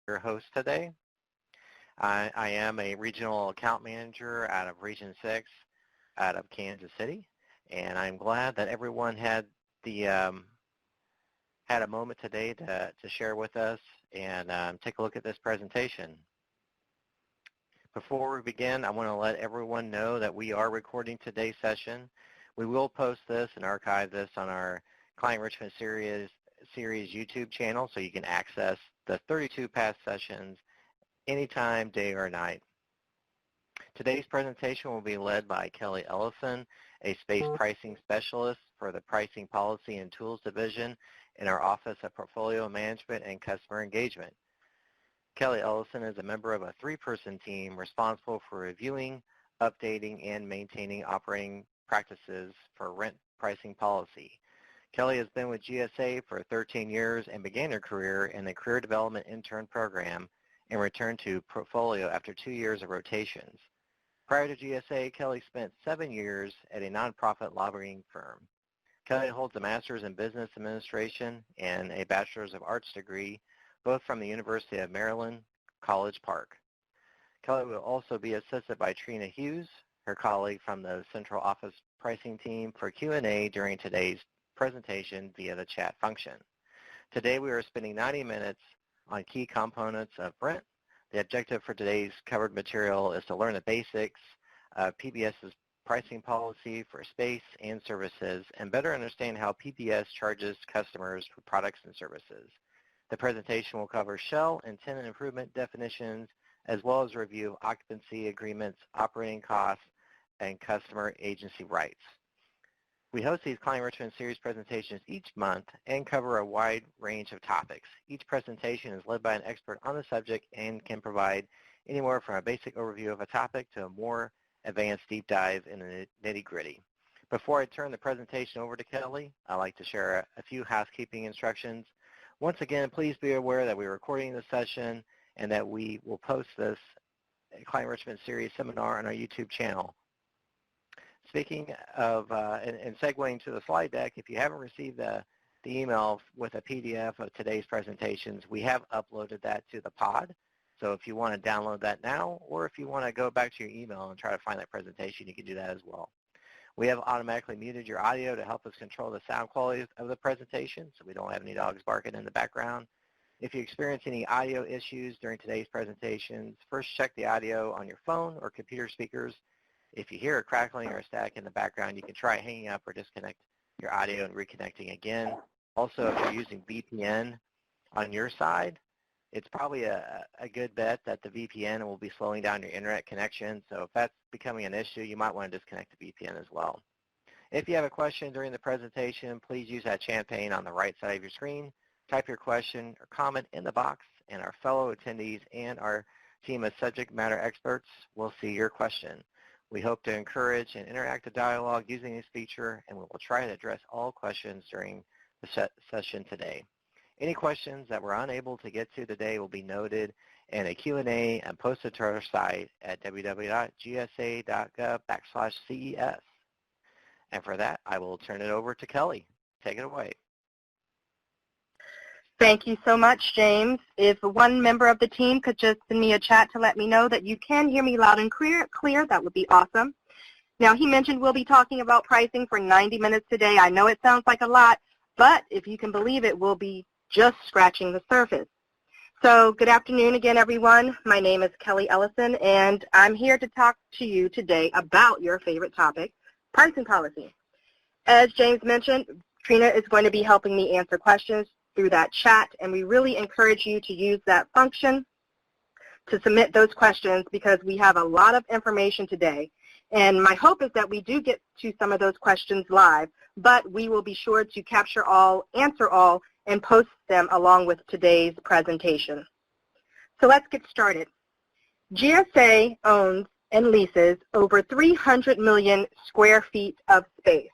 your host today. I am a regional account manager out of Region 6 out of Kansas City, and I'm glad that everyone had a moment today to share with us and take a look at this presentation. Before we begin, I want to let everyone know that we are recording today's session. We will post this and archive this on our Client Enrichment Series YouTube channel, so you can access the 32 past sessions anytime, day or night. Today's presentation will be led by Kelly Ellison, a space pricing specialist for the Pricing Policy and Tools Division in our Office of Portfolio Management and Customer Engagement. Kelly Ellison is a member of a 3-person team responsible for reviewing, updating, and maintaining operating practices for rent pricing policy. Kelly has been with GSA for 13 years and began her career in the Career Development Intern Program and returned to Portfolio after 2 years of rotations. Prior to GSA, Kelly spent 7 years at a nonprofit lobbying firm. Kelly holds a Master's in Business Administration and a Bachelor's of Arts degree, both from the University of Maryland, College Park. Kelly will also be assisted by Trina Hughes, her colleague from the Central Office Pricing Team, for Q&A during today's presentation via the chat function. Today we are spending 90 minutes on key components of rent. The objective for today's covered material is to learn the basics of PBS's pricing policy for space and services and better understand how PBS charges customers for products and services. The presentation will cover shell and tenant improvement definitions, as well as a review of occupancy agreements, operating costs, and customer agency rights. We host these Client Enrichment Series presentations each month and cover a wide range of topics. Each presentation is led by an expert on the subject and can provide anywhere from a basic overview of a topic to a more advanced deep dive in the nitty-gritty. Before I turn the presentation over to Kelly, I'd like to share a few housekeeping instructions. Once again, please be aware that we're recording this session and that we will post this Client Enrichment Series seminar on our YouTube channel. Speaking of, and segueing to the slide deck, if you haven't received the email with a PDF of today's presentations, we have uploaded that to the pod. So if you want to download that now, or if you want to go back to your email and try to find that presentation, you can do that as well. We have automatically muted your audio to help us control the sound quality of the presentation, so we don't have any dogs barking in the background. If you experience any audio issues during today's presentations, first check the audio on your phone or computer speakers. If you hear a crackling or a static in the background, you can try hanging up or disconnect your audio and reconnecting again. Also, if you're using VPN on your side, it's probably a good bet that the VPN will be slowing down your internet connection. So if that's becoming an issue, you might want to disconnect the VPN as well. If you have a question during the presentation, please use that chat pane on the right side of your screen. Type your question or comment in the box, and our fellow attendees and our team of subject matter experts will see your question. We hope to encourage an interactive dialogue using this feature, and we will try to address all questions during the session today. Any questions that we're unable to get to today will be noted in a Q&A and posted to our site at www.gsa.gov/CES. And for that, I will turn it over to Kelly. Take it away. Thank you so much, James. If one member of the team could just send me a chat to let me know that you can hear me loud and clear, that would be awesome. Now, he mentioned we'll be talking about pricing for 90 minutes today. I know it sounds like a lot, but if you can believe it, we'll be just scratching the surface. So good afternoon again, everyone. My name is Kelly Ellison, and I'm here to talk to you today about your favorite topic, pricing policy. As James mentioned, Trina is going to be helping me answer questions through that chat, and we really encourage you to use that function to submit those questions because we have a lot of information today. And my hope is that we do get to some of those questions live, but we will be sure to capture all, answer all, and post them along with today's presentation. So let's get started. GSA owns and leases over 300 million square feet of space.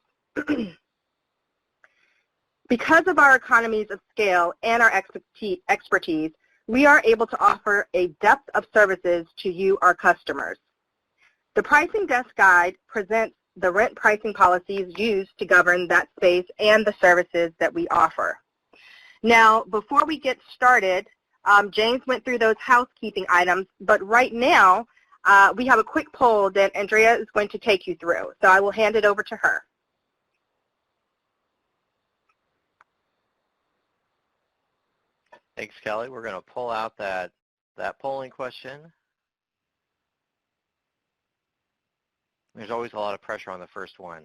Because of our economies of scale and our expertise, we are able to offer a depth of services to you, our customers. The Pricing Desk Guide presents the rent pricing policies used to govern that space and the services that we offer. Now, before we get started, James went through those housekeeping items, but right now we have a quick poll that Andrea is going to take you through. So I will hand it over to her. Thanks, Kelly. We're going to pull out that polling question. There's always a lot of pressure on the first one.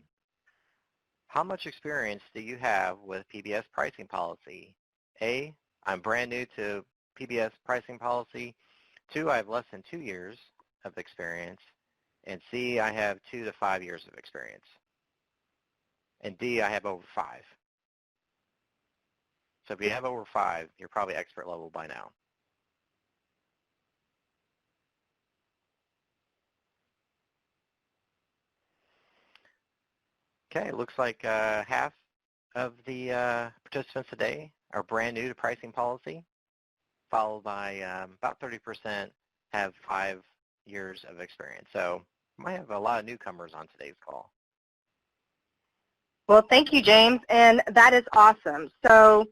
How much experience do you have with PBS pricing policy? A, I'm brand new to PBS pricing policy. 2, I have less than 2 years of experience. And C, I have 2 to 5 years of experience. And D, I have over 5. So if you have over 5, you're probably expert level by now. Okay, it looks like half of the participants today are brand new to pricing policy, followed by about 30% have 5 years of experience. So we might have a lot of newcomers on today's call. Well, thank you, James, and that is awesome. So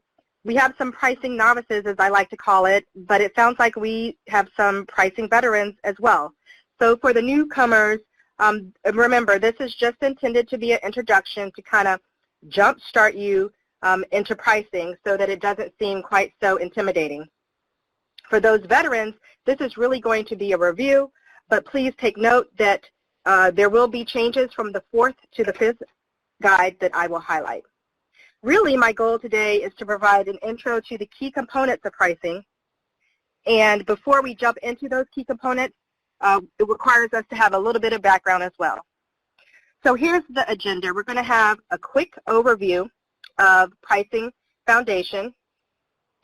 we have some pricing novices, as I like to call it, but it sounds like we have some pricing veterans as well. So for the newcomers, remember, this is just intended to be an introduction to kind of jumpstart you into pricing so that it doesn't seem quite so intimidating. For those veterans, this is really going to be a review, but please take note that there will be changes from the 4th to the 5th guide that I will highlight. Really, my goal today is to provide an intro to the key components of pricing. And before we jump into those key components, it requires us to have a little bit of background as well. So here's the agenda. We're going to have a quick overview of pricing foundation.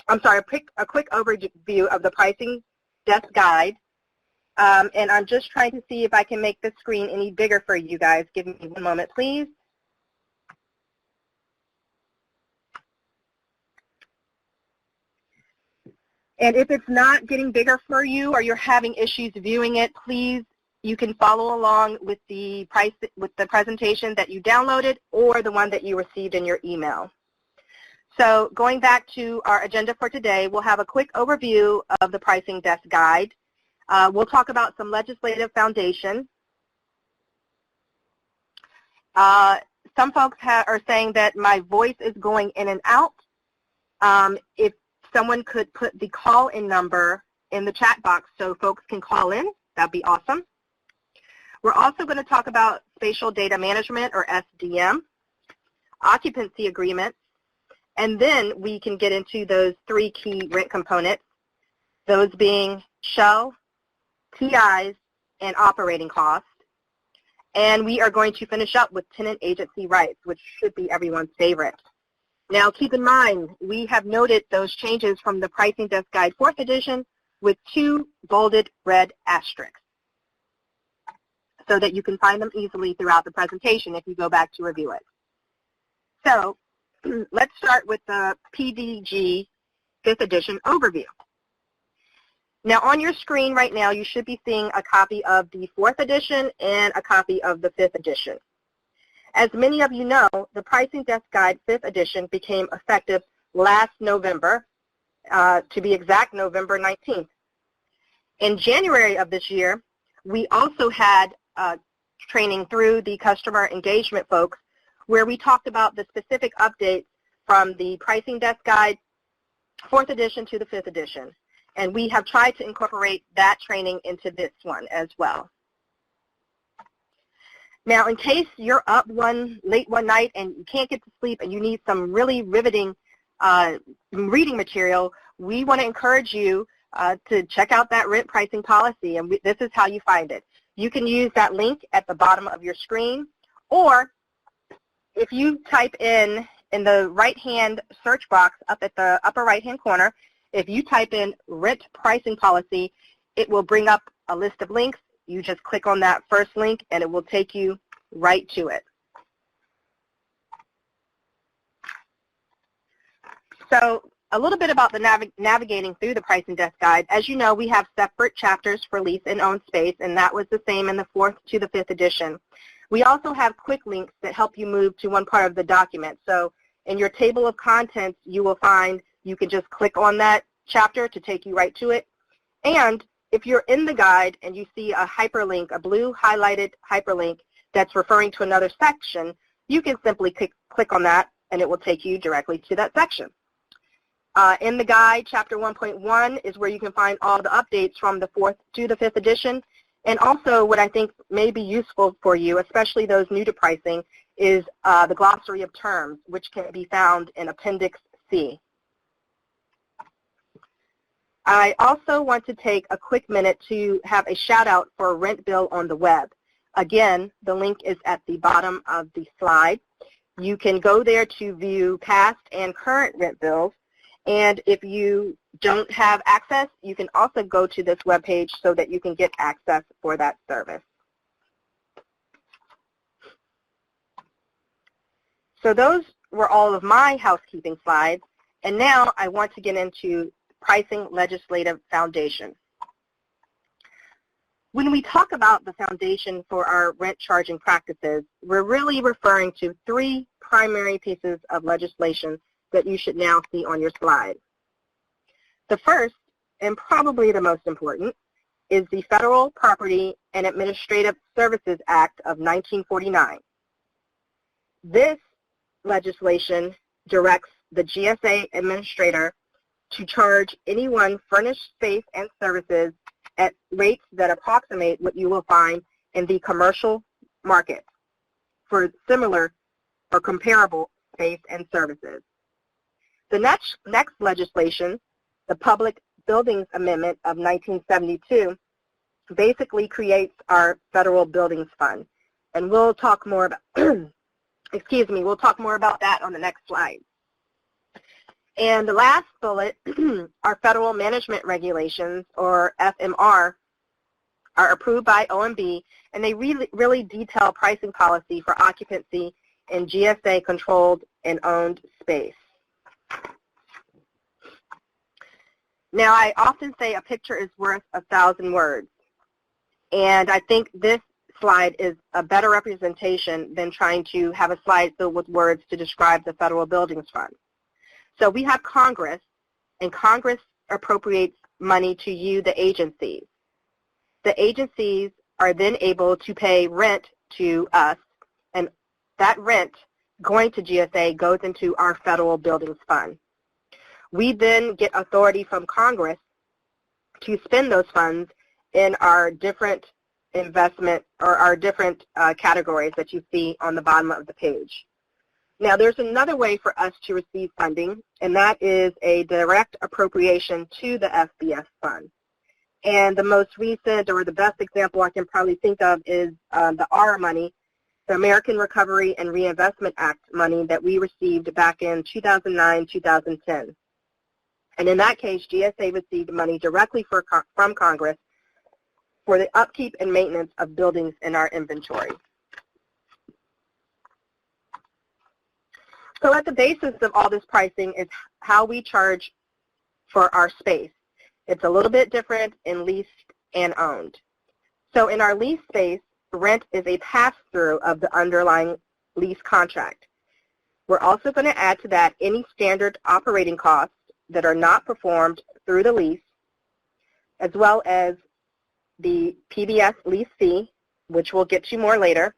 I'm sorry, a quick overview of the pricing desk guide. And I'm just trying to see if I can make the screen any bigger for you guys. Give me one moment, please. And if it's not getting bigger for you or you're having issues viewing it, please, you can follow along with the presentation that you downloaded or the one that you received in your email. So going back to our agenda for today, we'll have a quick overview of the pricing desk guide. We'll talk about some legislative foundation. Some folks are saying that my voice is going in and out. If someone could put the call-in number in the chat box so folks can call in, that'd be awesome. We're also going to talk about spatial data management, or SDM, occupancy agreements, and then we can get into those 3 key rent components, those being shell, TIs, and operating costs. And we are going to finish up with tenant agency rights, which should be everyone's favorite. Now, keep in mind, we have noted those changes from the Pricing Desk Guide 4th edition with 2 bolded red asterisks so that you can find them easily throughout the presentation if you go back to review it. So let's start with the PDG 5th edition overview. Now, on your screen right now, you should be seeing a copy of the 4th edition and a copy of the 5th edition. As many of you know, the Pricing Desk Guide 5th edition became effective last November, to be exact, November 19th. In January of this year, we also had training through the customer engagement folks where we talked about the specific updates from the Pricing Desk Guide 4th edition to the 5th edition. And we have tried to incorporate that training into this one as well. Now, in case you're up late one night and you can't get to sleep and you need some really riveting reading material, we want to encourage you to check out that rent pricing policy, and this is how you find it. You can use that link at the bottom of your screen, or if you type in the right-hand search box up at the upper right-hand corner, if you type in rent pricing policy, it will bring up a list of links. You just click on that first link and it will take you right to it. So a little bit about the navigating through the Pricing Desk Guide. As you know, we have separate chapters for lease and own space, and that was the same in the 4th to the 5th edition. We also have quick links that help you move to one part of the document. So in your table of contents, you will find you can just click on that chapter to take you right to it. And if you're in the guide and you see a hyperlink, a blue highlighted hyperlink that's referring to another section, you can simply click on that and it will take you directly to that section. In the guide, Chapter 1.1 is where you can find all the updates from the 4th to the 5th edition. And also what I think may be useful for you, especially those new to pricing, is the glossary of terms, which can be found in Appendix C. I also want to take a quick minute to have a shout out for Rent Bill on the web. Again, the link is at the bottom of the slide. You can go there to view past and current rent bills. And if you don't have access, you can also go to this webpage so that you can get access for that service. So those were all of my housekeeping slides. And now I want to get into pricing legislative foundation. When we talk about the foundation for our rent charging practices, we're really referring to 3 primary pieces of legislation that you should now see on your slide. The first, and probably the most important, is the Federal Property and Administrative Services Act of 1949. This legislation directs the GSA administrator to charge anyone furnished space and services at rates that approximate what you will find in the commercial market for similar or comparable space and services. The next legislation, the Public Buildings Amendment of 1972, basically creates our Federal Buildings Fund. And we'll talk more about, we'll talk more about that on the next slide. And the last bullet, our Federal Management Regulations, or FMR, are approved by OMB, and they really detail pricing policy for occupancy in GSA-controlled and owned space. Now, I often say a picture is worth 1,000 words, and I think this slide is a better representation than trying to have a slide filled with words to describe the Federal Buildings Fund. So we have Congress, and Congress appropriates money to you, the agencies. The agencies are then able to pay rent to us, and that rent going to GSA goes into our Federal Buildings Fund. We then get authority from Congress to spend those funds in our different investment or our different categories that you see on the bottom of the page. Now, there's another way for us to receive funding, and that is a direct appropriation to the FBS fund. And the most recent or the best example I can probably think of is the ARRA money, the American Recovery and Reinvestment Act money that we received back in 2009-2010. And in that case, GSA received money directly from Congress for the upkeep and maintenance of buildings in our inventory. So at the basis of all this pricing is how we charge for our space. It's a little bit different in leased and owned. So in our leased space, rent is a pass-through of the underlying lease contract. We're also going to add to that any standard operating costs that are not performed through the lease, as well as the PBS lease fee, which we'll get to more later,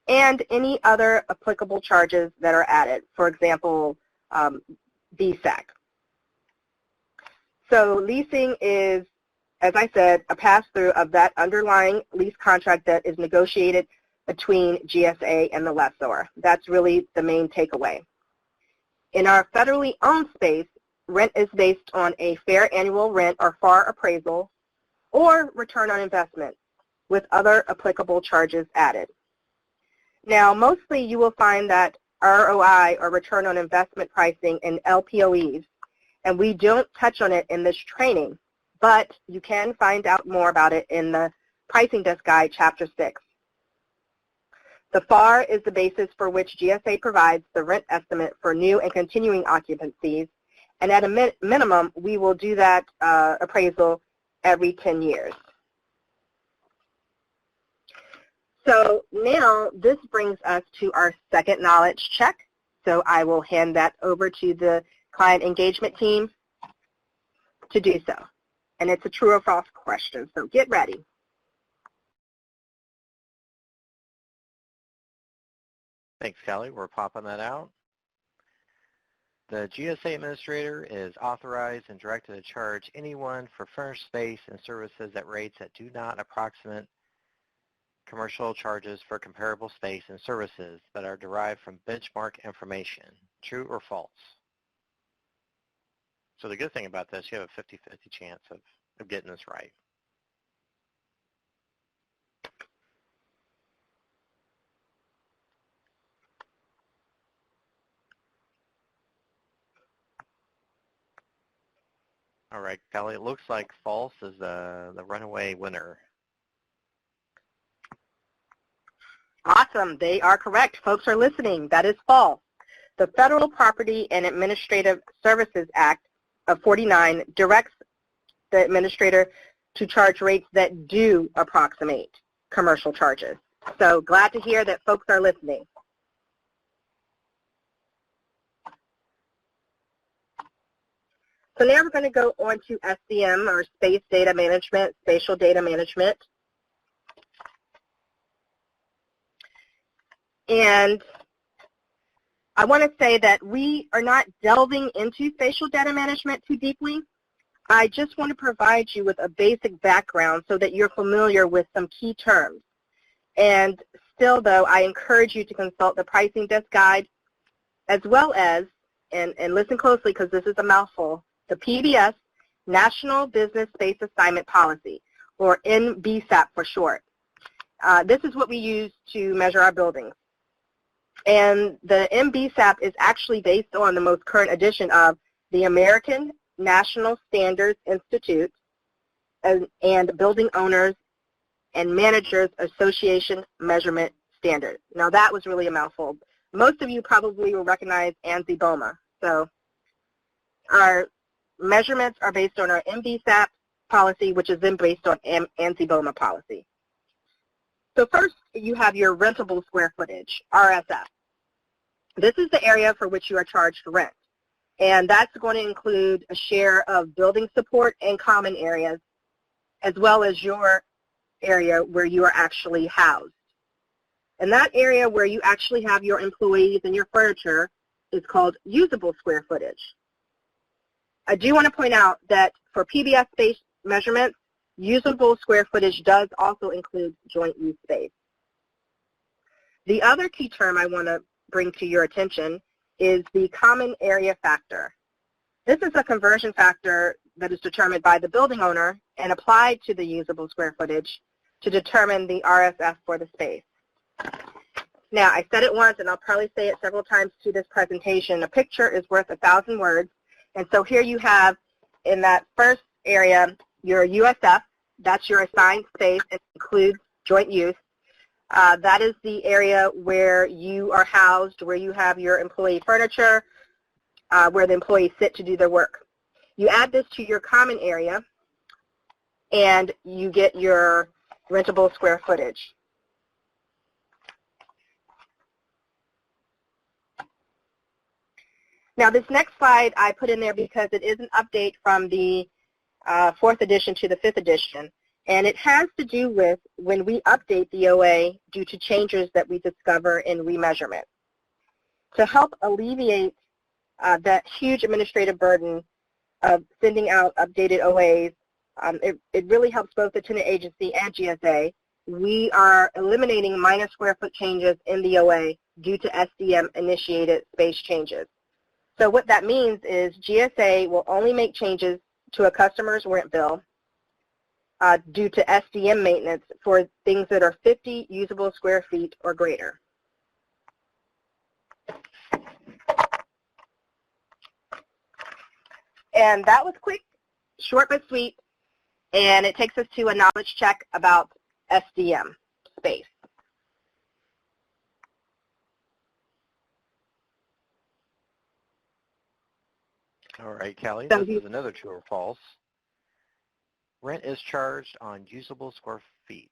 and any other applicable charges that are added, for example, BSAC. So leasing is, as I said, a pass-through of that underlying lease contract that is negotiated between GSA and the lessor. That's really the main takeaway. In our federally owned space, rent is based on a fair annual rent or FAR appraisal or return on investment with other applicable charges added. Now, mostly you will find that ROI or return on investment pricing in LPOEs, and we don't touch on it in this training, but you can find out more about it in the Pricing Desk Guide, Chapter 6. The FAR is the basis for which GSA provides the rent estimate for new and continuing occupancies, and at a minimum, we will do that appraisal every 10 years. So now this brings us to our second knowledge check. So I will hand that over to the client engagement team. to do so. And it's a true or false question, so get ready. Thanks, Kelly. We're popping that out. The GSA administrator is authorized and directed to charge anyone for furnished space and services at rates that do not approximate commercial charges for comparable space and services that are derived from benchmark information. True or false? So the good thing about this, you have a 50-50 chance of getting this right. All right, Kelly, it looks like false is the runaway winner. Awesome. They are correct. Folks are listening. That is false. The Federal Property and Administrative Services Act of 49 directs the administrator to charge rates that do approximate commercial charges. So glad to hear that folks are listening. So now we're going to go on to SDM, or Space Data Management, Spatial Data Management. And I want to say that we are not delving into spatial data management too deeply. I just want to provide you with a basic background so that you're familiar with some key terms. And still, though, I encourage you to consult the pricing desk guide, as well as, and listen closely because this is a mouthful, the PBS, National Business Space Assignment Policy, or NBSAP for short. This is what we use to measure our buildings. And the NBSAP is actually based on the most current edition of the American National Standards Institute and Building Owners and Managers Association Measurement Standard. Now that was really a mouthful. Most of you probably will recognize ANSI BOMA. So our measurements are based on our NBSAP policy, which is then based on ANSI BOMA policy. So first, you have your rentable square footage, RSF. This is the area for which you are charged rent. And that's going to include a share of building support and common areas, as well as your area where you are actually housed. And that area where you actually have your employees and your furniture is called usable square footage. I do want to point out that for PBS space measurements, usable square footage does also include joint use space. The other key term I want to bring to your attention is the common area factor. This is a conversion factor that is determined by the building owner and applied to the usable square footage to determine the RSF for the space. Now, I said it once, and I'll probably say it several times to this presentation, a picture is worth 1,000 words. And so here you have, in that first area, your USF. That's your assigned space. It includes joint use. That is the area where you are housed, where you have your employee furniture, where the employees sit to do their work. You add this to your common area, and you get your rentable square footage. Now, this next slide I put in there because it is an update from the 4th edition to the 5th edition. And it has to do with when we update the OA due to changes that we discover in remeasurement. To help alleviate that huge administrative burden of sending out updated OAs, it really helps both the tenant agency and GSA. We are eliminating minor square foot changes in the OA due to SDM-initiated space changes. So what that means is GSA will only make changes to a customer's rent bill due to SDM maintenance for things that are 50 usable square feet or greater. And that was quick, short but sweet, and it takes us to a knowledge check about SDM space. All right, Kelly, this is another true or false. Rent is charged on usable square feet.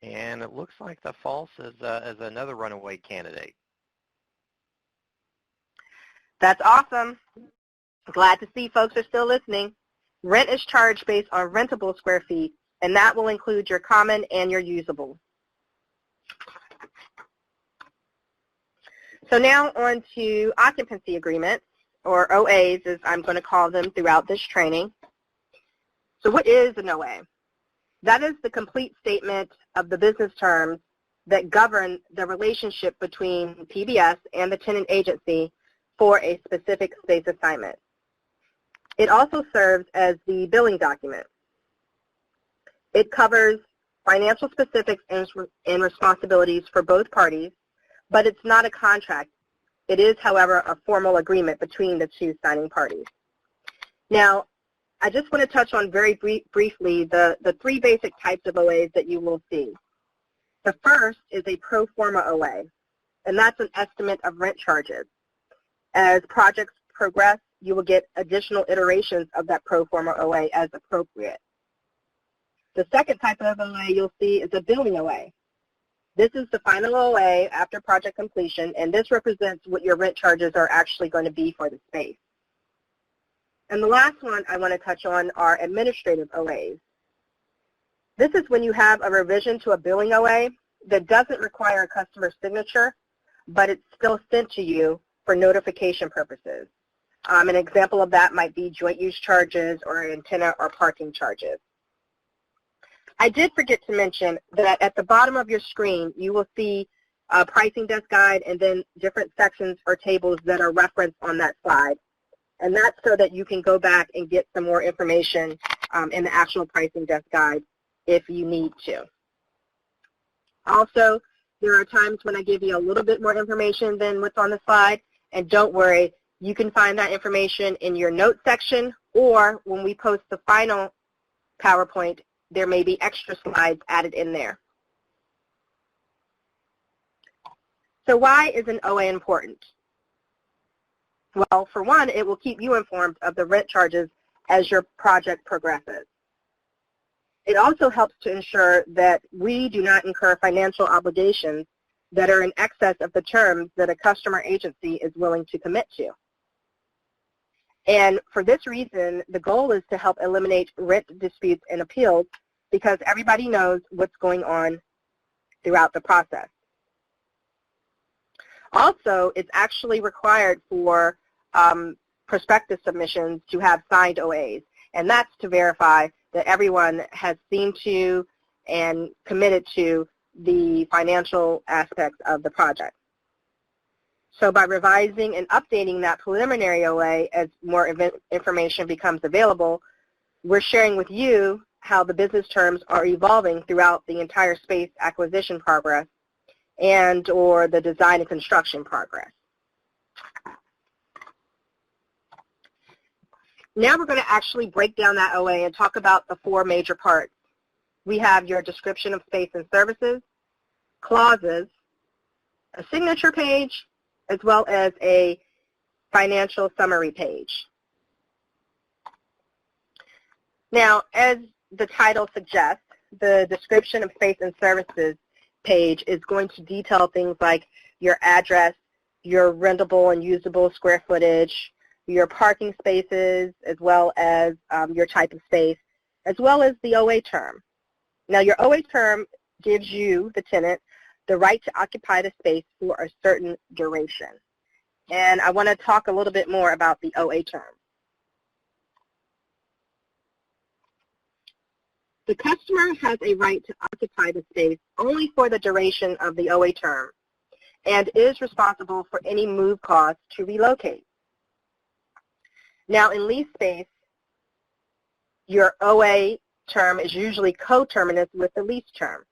And it looks like the false is another runaway candidate. That's awesome. Glad to see folks are still listening. Rent is charged based on rentable square feet, and that will include your common and your usable. So now on to occupancy agreements, or OAs as I'm going to call them throughout this training. So what is an OA? That is the complete statement of the business terms that govern the relationship between PBS and the tenant agency for a specific space assignment. It also serves as the billing document. It covers financial specifics and responsibilities for both parties, but it's not a contract. It is, however, a formal agreement between the two signing parties. Now, I just want to touch on very briefly the three basic types of OAs that you will see. The first is a pro forma OA, and that's an estimate of rent charges. As projects progress, you will get additional iterations of that pro forma OA as appropriate. The second type of OA you'll see is a billing OA. This is the final OA after project completion, and this represents what your rent charges are actually going to be for the space. And the last one I want to touch on are administrative OAs. This is when you have a revision to a billing OA that doesn't require a customer signature, but it's still sent to you for notification purposes. An example of that might be joint use charges or antenna or parking charges. I did forget to mention that at the bottom of your screen, you will see a pricing desk guide and then different sections or tables that are referenced on that slide. And that's so that you can go back and get some more information in the actual pricing desk guide if you need to. Also, there are times when I give you a little bit more information than what's on the slide, and don't worry, you can find that information in your notes section, or when we post the final PowerPoint, there may be extra slides added in there. So why is an OA important? Well, for one, it will keep you informed of the rent charges as your project progresses. It also helps to ensure that we do not incur financial obligations that are in excess of the terms that a customer agency is willing to commit to. And for this reason, the goal is to help eliminate rent disputes and appeals because everybody knows what's going on throughout the process. Also, it's actually required for prospective submissions to have signed OAs, and that's to verify that everyone has seen to and committed to the financial aspects of the project. So by revising and updating that preliminary OA as more information becomes available, we're sharing with you how the business terms are evolving throughout the entire space acquisition progress and or the design and construction progress. Now we're going to actually break down that OA and talk about the four major parts. We have your description of space and services, clauses, a signature page, as well as a financial summary page. Now, as the title suggests, the description of space and services page is going to detail things like your address, your rentable and usable square footage, your parking spaces, as well as your type of space, as well as the OA term. Now, your OA term gives you, the tenant, the right to occupy the space for a certain duration. And I want to talk a little bit more about the OA term. The customer has a right to occupy the space only for the duration of the OA term and is responsible for any move costs to relocate. Now, in lease space, your OA term is usually coterminous with the lease term.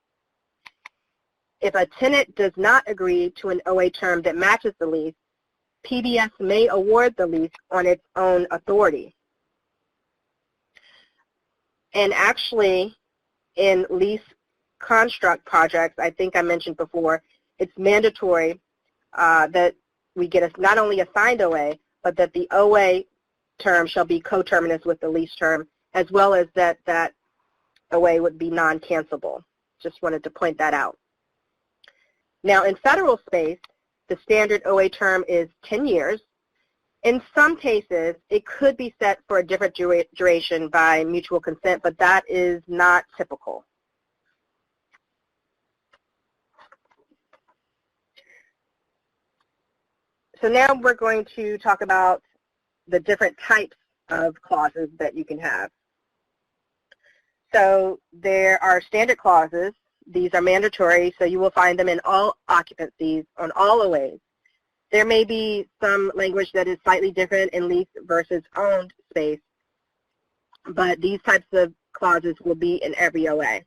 If a tenant does not agree to an OA term that matches the lease, PBS may award the lease on its own authority. And actually, in lease construct projects, I think I mentioned before, it's mandatory that we get not only a signed OA, but that the OA term shall be coterminous with the lease term, as well as that OA would be non-cancelable, Just wanted to point that out. Now, in federal space, the standard OA term is 10 years. In some cases, it could be set for a different duration by mutual consent, but that is not typical. So now we're going to talk about the different types of clauses that you can have. So there are standard clauses. These are mandatory, so you will find them in all occupancies on all OAs. There may be some language that is slightly different in leased versus owned space, but these types of clauses will be in every OA.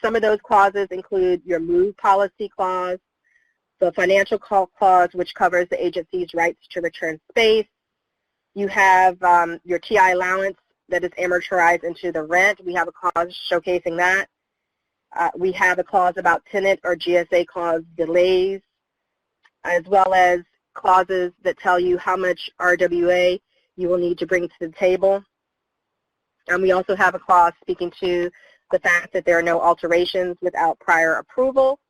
Some of those clauses include your move policy clause, the financial clause, which covers the agency's rights to return space. You have your TI allowance that is amortized into the rent. We have a clause showcasing that. We have a clause about tenant or GSA clause delays, as well as clauses that tell you how much RWA you will need to bring to the table. And we also have a clause speaking to the fact that there are no alterations without prior approval.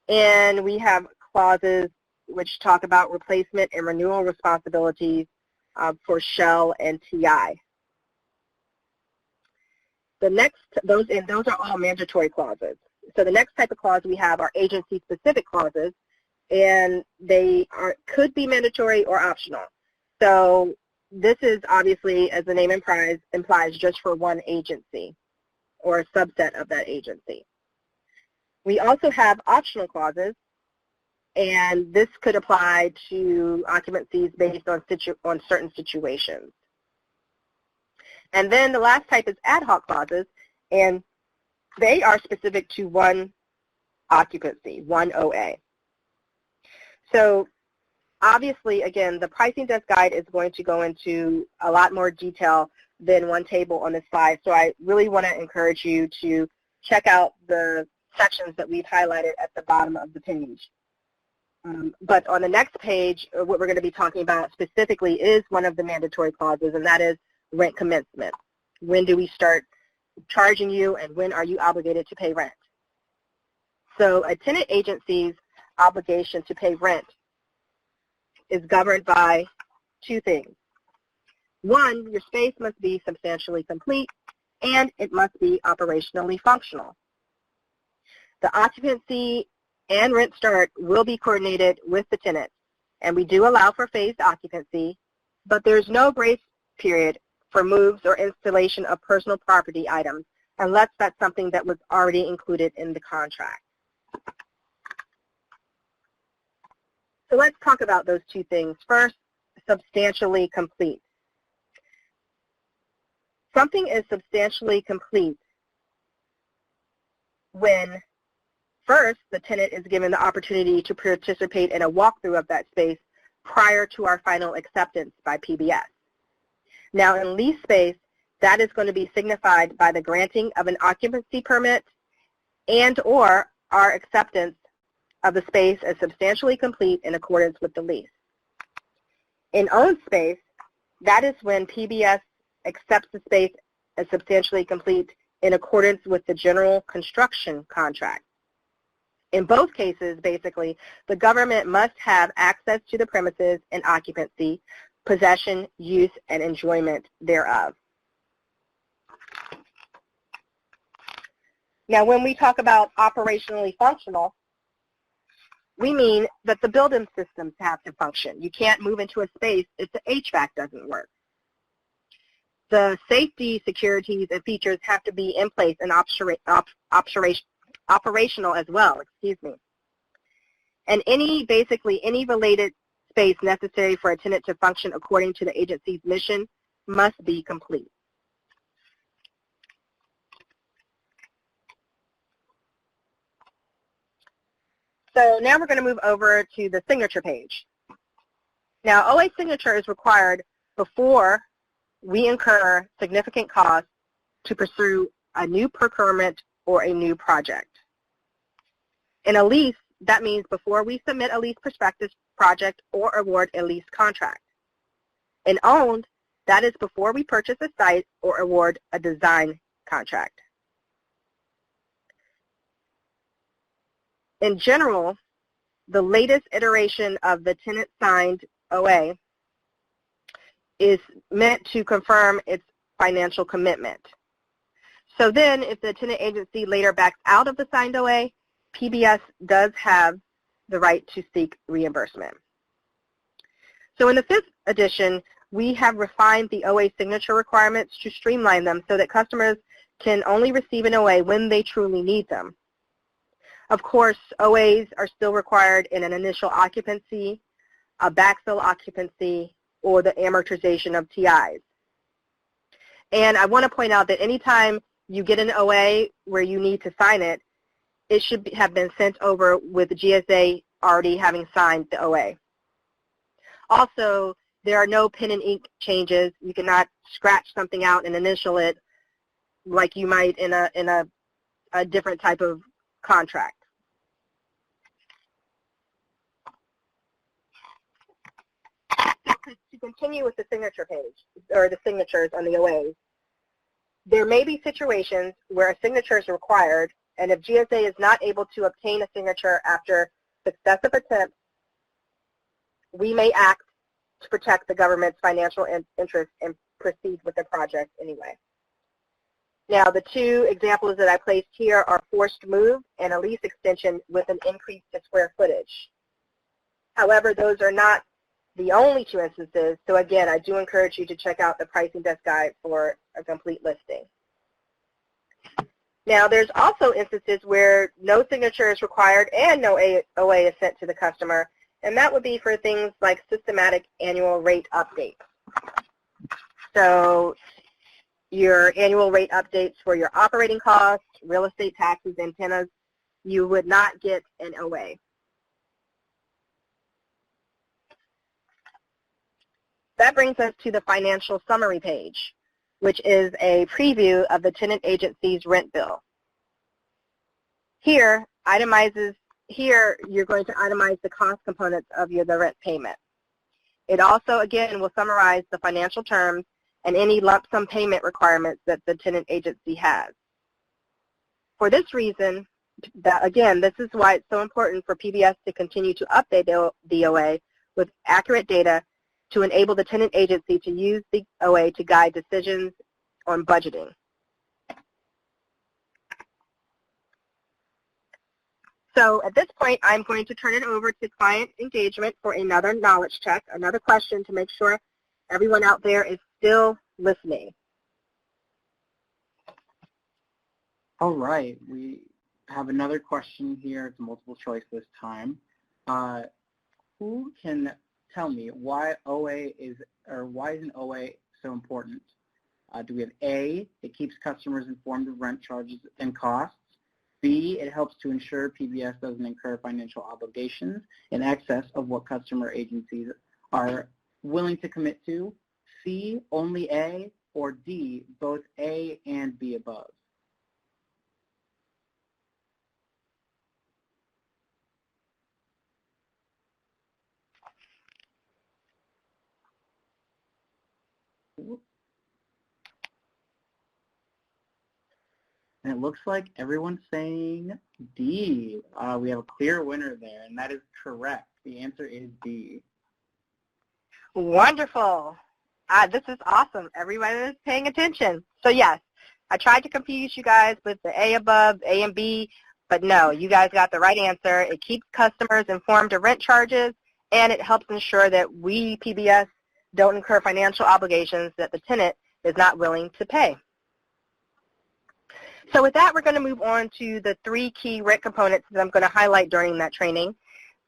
And we have clauses which talk about replacement and renewal responsibilities for shell and TI. The next, those are all mandatory clauses. So the next type of clause we have are agency-specific clauses, and they could be mandatory or optional. So this is obviously, as the name implies, just for one agency or a subset of that agency. We also have optional clauses, and this could apply to occupancies based on certain situations. And then the last type is ad hoc clauses, and they are specific to one occupancy, one OA. So obviously, again, the pricing desk guide is going to go into a lot more detail than one table on this slide. So I really want to encourage you to check out the sections that we've highlighted at the bottom of the page. But on the next page, what we're going to be talking about specifically is one of the mandatory clauses, and that is rent commencement. When do we start charging you, and when are you obligated to pay rent? So a tenant agency's obligation to pay rent is governed by two things. One, your space must be substantially complete, and it must be operationally functional. The occupancy and rent start will be coordinated with the tenant, and we do allow for phased occupancy, but there's no grace period for moves or installation of personal property items unless that's something that was already included in the contract. So let's talk about those two things. First, substantially complete. Something is substantially complete when first the tenant is given the opportunity to participate in a walkthrough of that space prior to our final acceptance by PBS. Now in lease space, that is going to be signified by the granting of an occupancy permit and or our acceptance of the space as substantially complete in accordance with the lease. In owned space, that is when PBS accepts the space as substantially complete in accordance with the general construction contract. In both cases, basically, the government must have access to the premises and occupancy, possession, use, and enjoyment thereof. Now, when we talk about operationally functional, we mean that the building systems have to function. You can't move into a space if the HVAC doesn't work. The safety, securities, and features have to be in place and operational as well, And basically any related space necessary for a tenant to function according to the agency's mission must be complete. So now we're going to move over to the signature page. Now, OA signature is required before we incur significant costs to pursue a new procurement or a new project. In a lease, that means before we submit a lease prospectus project or award a lease contract. In owned, that is before we purchase a site or award a design contract. in general, the latest iteration of the tenant-signed OA is meant to confirm its financial commitment. So then, if the tenant agency later backs out of the signed OA, PBS does have the right to seek reimbursement. So in the 5th edition, we have refined the OA signature requirements to streamline them so that customers can only receive an OA when they truly need them. Of course, OAs are still required in an initial occupancy, a backfill occupancy, or the amortization of TIs. And I want to point out that anytime you get an OA where you need to sign it, it should have been sent over with the GSA already having signed the OA. Also, there are no pen and ink changes. You cannot scratch something out and initial it like you might in a different type of contract. To continue with the signature page, or the signatures on the OAs, there may be situations where a signature is required, and if GSA is not able to obtain a signature after successive attempts, we may act to protect the government's financial interest and proceed with the project anyway. Now, the 2 examples that I placed here are forced move and a lease extension with an increase to square footage. However, those are not the only 2 instances, so again, I do encourage you to check out the pricing desk guide for a complete listing. Now, there's also instances where no signature is required and no OA is sent to the customer, and that would be for things like systematic annual rate updates. So your annual rate updates for your operating costs, real estate taxes, antennas, you would not get an OA. That brings us to the financial summary page, which is a preview of the tenant agency's rent bill. Here, you're going to itemize the cost components of the rent payment. It also, again, will summarize the financial terms and any lump sum payment requirements that the tenant agency has. For this reason, again, this is why it's so important for PBS to continue to update the OA with accurate data to enable the tenant agency to use the OA to guide decisions on budgeting. So at this point, I'm going to turn it over to client engagement for another knowledge check, another question to make sure everyone out there is still listening. All right, we have another question here. It's multiple choice this time. Who can tell me why is an OA so important? Do we have A, it keeps customers informed of rent charges and costs. B, it helps to ensure PBS doesn't incur financial obligations in excess of what customer agencies are willing to commit to. C, only A, or D, both A and B above. And it looks like everyone's saying D. We have a clear winner there, and that is correct. The answer is D. Wonderful. This is awesome. Everyone is paying attention. So yes, I tried to confuse you guys with the A above, A and B, but no, you guys got the right answer. It keeps customers informed of rent charges, and it helps ensure that we, PBS, don't incur financial obligations that the tenant is not willing to pay. So with that, we're going to move on to the 3 key rent components that I'm going to highlight during that training,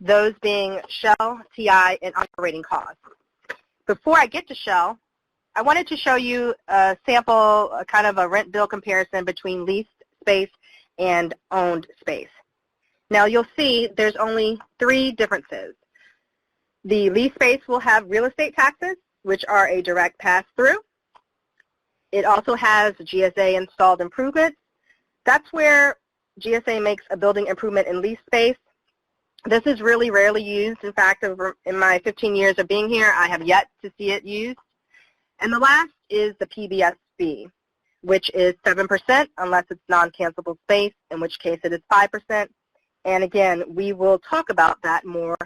those being shell, TI, and operating costs. Before I get to shell, I wanted to show you a sample, kind of a rent bill comparison between leased space and owned space. Now you'll see there's only 3 differences. The leased space will have real estate taxes, which are a direct pass-through. It also has GSA installed improvements. That's where GSA makes a building improvement in leased space. This is really rarely used. In fact, in my 15 years of being here, I have yet to see it used. And the last is the PBS fee, which is 7% unless it's non-cancelable space, in which case it is 5%. And again, we will talk about that more,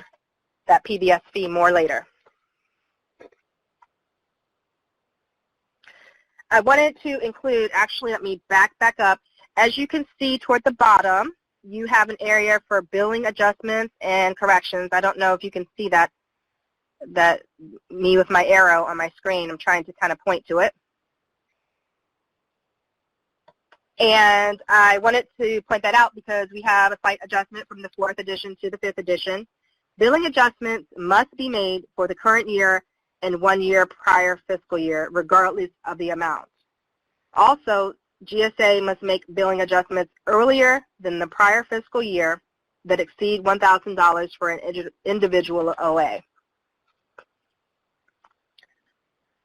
that PBS fee more later. I wanted to include, actually let me back up. As you can see toward the bottom, you have an area for billing adjustments and corrections. I don't know if you can see that me with my arrow on my screen. I'm trying to kind of point to it. And I wanted to point that out because we have a slight adjustment from the 4th edition to the 5th edition. Billing adjustments must be made for the current year and 1 year prior fiscal year, regardless of the amount. Also, GSA must make billing adjustments earlier than the prior fiscal year that exceed $1,000 for an individual OA.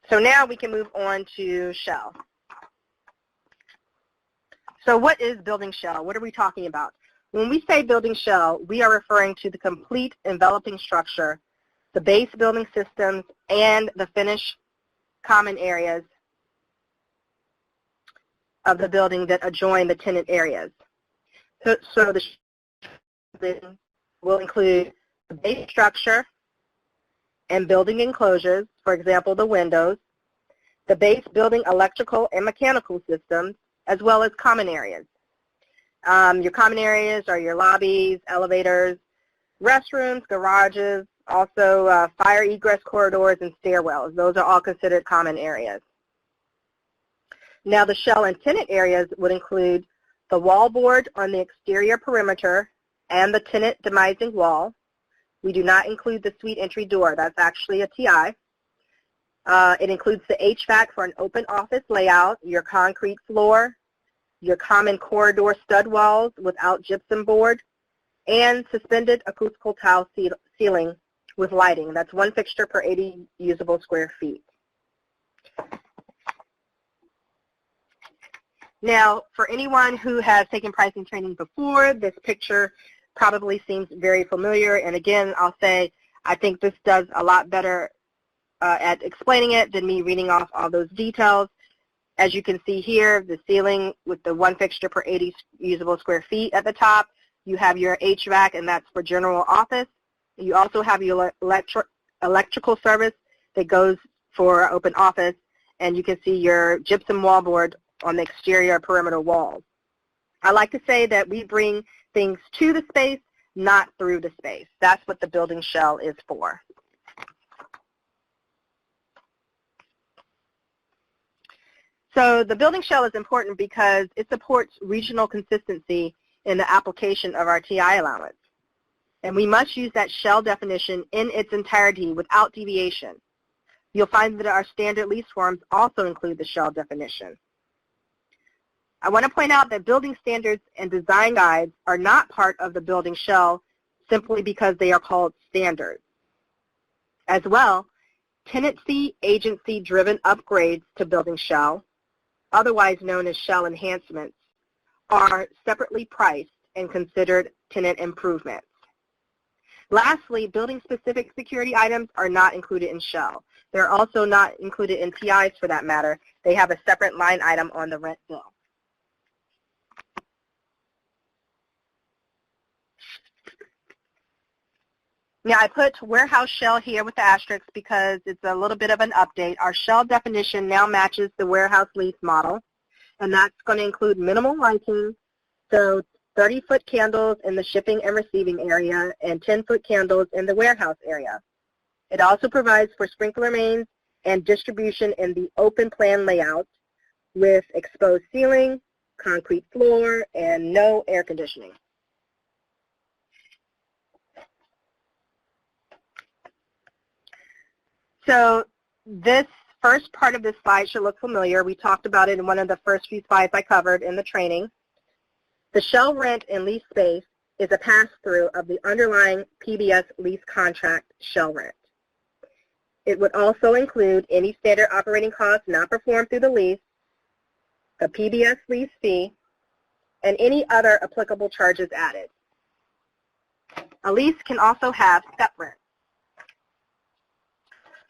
So now we can move on to shell. So what is building shell? What are we talking about? When we say building shell, we are referring to the complete enveloping structure, the base building systems, and the finished common areas of the building that adjoin the tenant areas. So the building will include the base structure and building enclosures, for example, the windows, the base building electrical and mechanical systems, as well as common areas. Your common areas are your lobbies, elevators, restrooms, garages, also fire egress corridors and stairwells. Those are all considered common areas. Now the shell and tenant areas would include the wallboard on the exterior perimeter and the tenant demising wall. We do not include the suite entry door. That's actually a TI. It includes the HVAC for an open office layout, your concrete floor, your common corridor stud walls without gypsum board, and suspended acoustical tile ceiling with lighting. That's 1 fixture per 80 usable square feet. Now, for anyone who has taken pricing training before, this picture probably seems very familiar. And again, I'll say I think this does a lot better at explaining it than me reading off all those details. As you can see here, the ceiling with the 1 fixture per 80 usable square feet at the top. You have your HVAC, and that's for general office. You also have your electrical service that goes for open office, and you can see your gypsum wallboard on the exterior perimeter walls. I like to say that we bring things to the space, not through the space. That's what the building shell is for. So the building shell is important because it supports regional consistency in the application of our TI allowance. And we must use that shell definition in its entirety without deviation. You'll find that our standard lease forms also include the shell definition. I want to point out that building standards and design guides are not part of the building shell simply because they are called standards. As well, tenancy agency-driven upgrades to building shell, otherwise known as shell enhancements, are separately priced and considered tenant improvements. Lastly, building-specific security items are not included in shell. They're also not included in TIs for that matter. They have a separate line item on the rent bill. Now I put warehouse shell here with the asterisk because it's a little bit of an update. Our shell definition now matches the warehouse lease model, and that's going to include minimal lighting, so 30-foot candles in the shipping and receiving area and 10-foot candles in the warehouse area. It also provides for sprinkler mains and distribution in the open plan layout with exposed ceiling, concrete floor, and no air conditioning. So this first part of this slide should look familiar. We talked about it in one of the first few slides I covered in the training. The shell rent and lease space is a pass-through of the underlying PBS lease contract shell rent. It would also include any standard operating costs not performed through the lease, a PBS lease fee, and any other applicable charges added. A lease can also have step rent.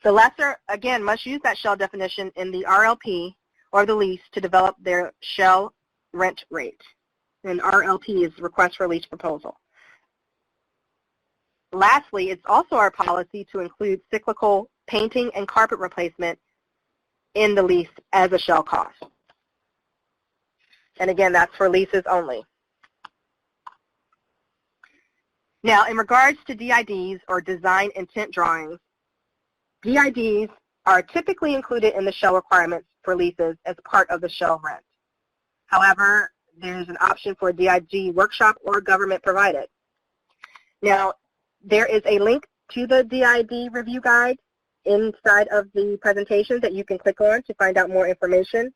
The lessor, again, must use that shell definition in the RLP or the lease to develop their shell rent rate. And RLP is request for lease proposal. lastly, it's also our policy to include cyclical painting and carpet replacement in the lease as a shell cost. And again, that's for leases only. Now, in regards to DIDs, or design intent drawings, DIDs are typically included in the shell requirements for leases as part of the shell rent. However, there's an option for a DID workshop or government provided. Now, there is a link to the DID review guide inside of the presentation that you can click on to find out more information.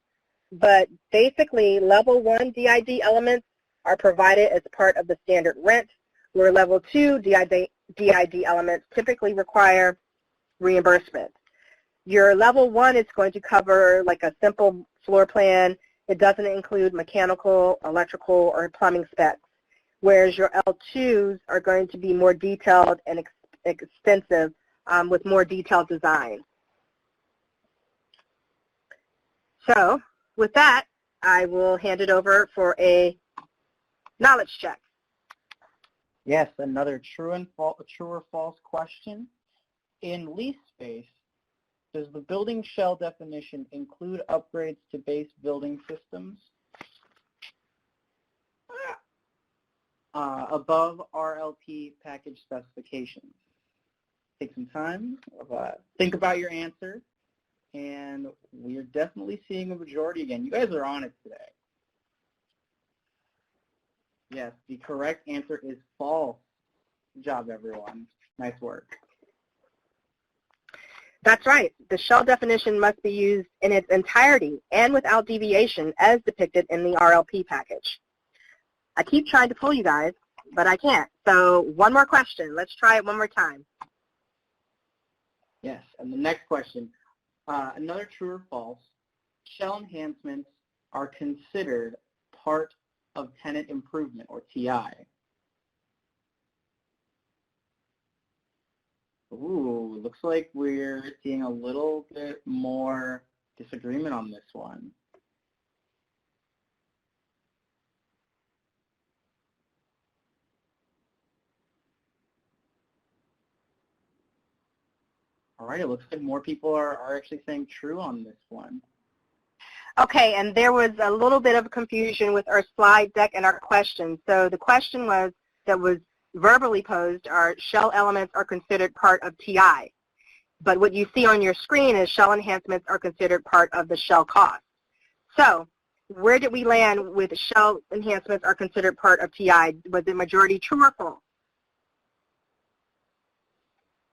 But basically, level 1 DID elements are provided as part of the standard rent, where level 2 DID elements typically require reimbursement. Your level 1 is going to cover like a simple floor plan. It doesn't include mechanical, electrical, or plumbing specs, whereas your L2s are going to be more detailed and extensive with more detailed design. So with that, I will hand it over for a knowledge check. Yes, another true or false question. In lease space, does the building shell definition include upgrades to base building systems above RLP package specifications? Take some time, think about your answer, and we're definitely seeing a majority again. You guys are on it today. Yes, the correct answer is false. Good job, everyone. Nice work. That's right. The shell definition must be used in its entirety and without deviation as depicted in the RLP package. I keep trying to fool you guys, but I can't. So one more question. Let's try it one more time. Yes, and the next question. Another true or false, shell enhancements are considered part of tenant improvement, or TI. Ooh, looks like we're seeing a little bit more disagreement on this one. All right, it looks like more people are actually saying true on this one. Okay, and there was a little bit of confusion with our slide deck and our question. So the question was, that was verbally posed, are shell elements are considered part of TI. But what you see on your screen is shell enhancements are considered part of the shell cost. So where did we land with shell enhancements are considered part of TI? Was it majority true or false?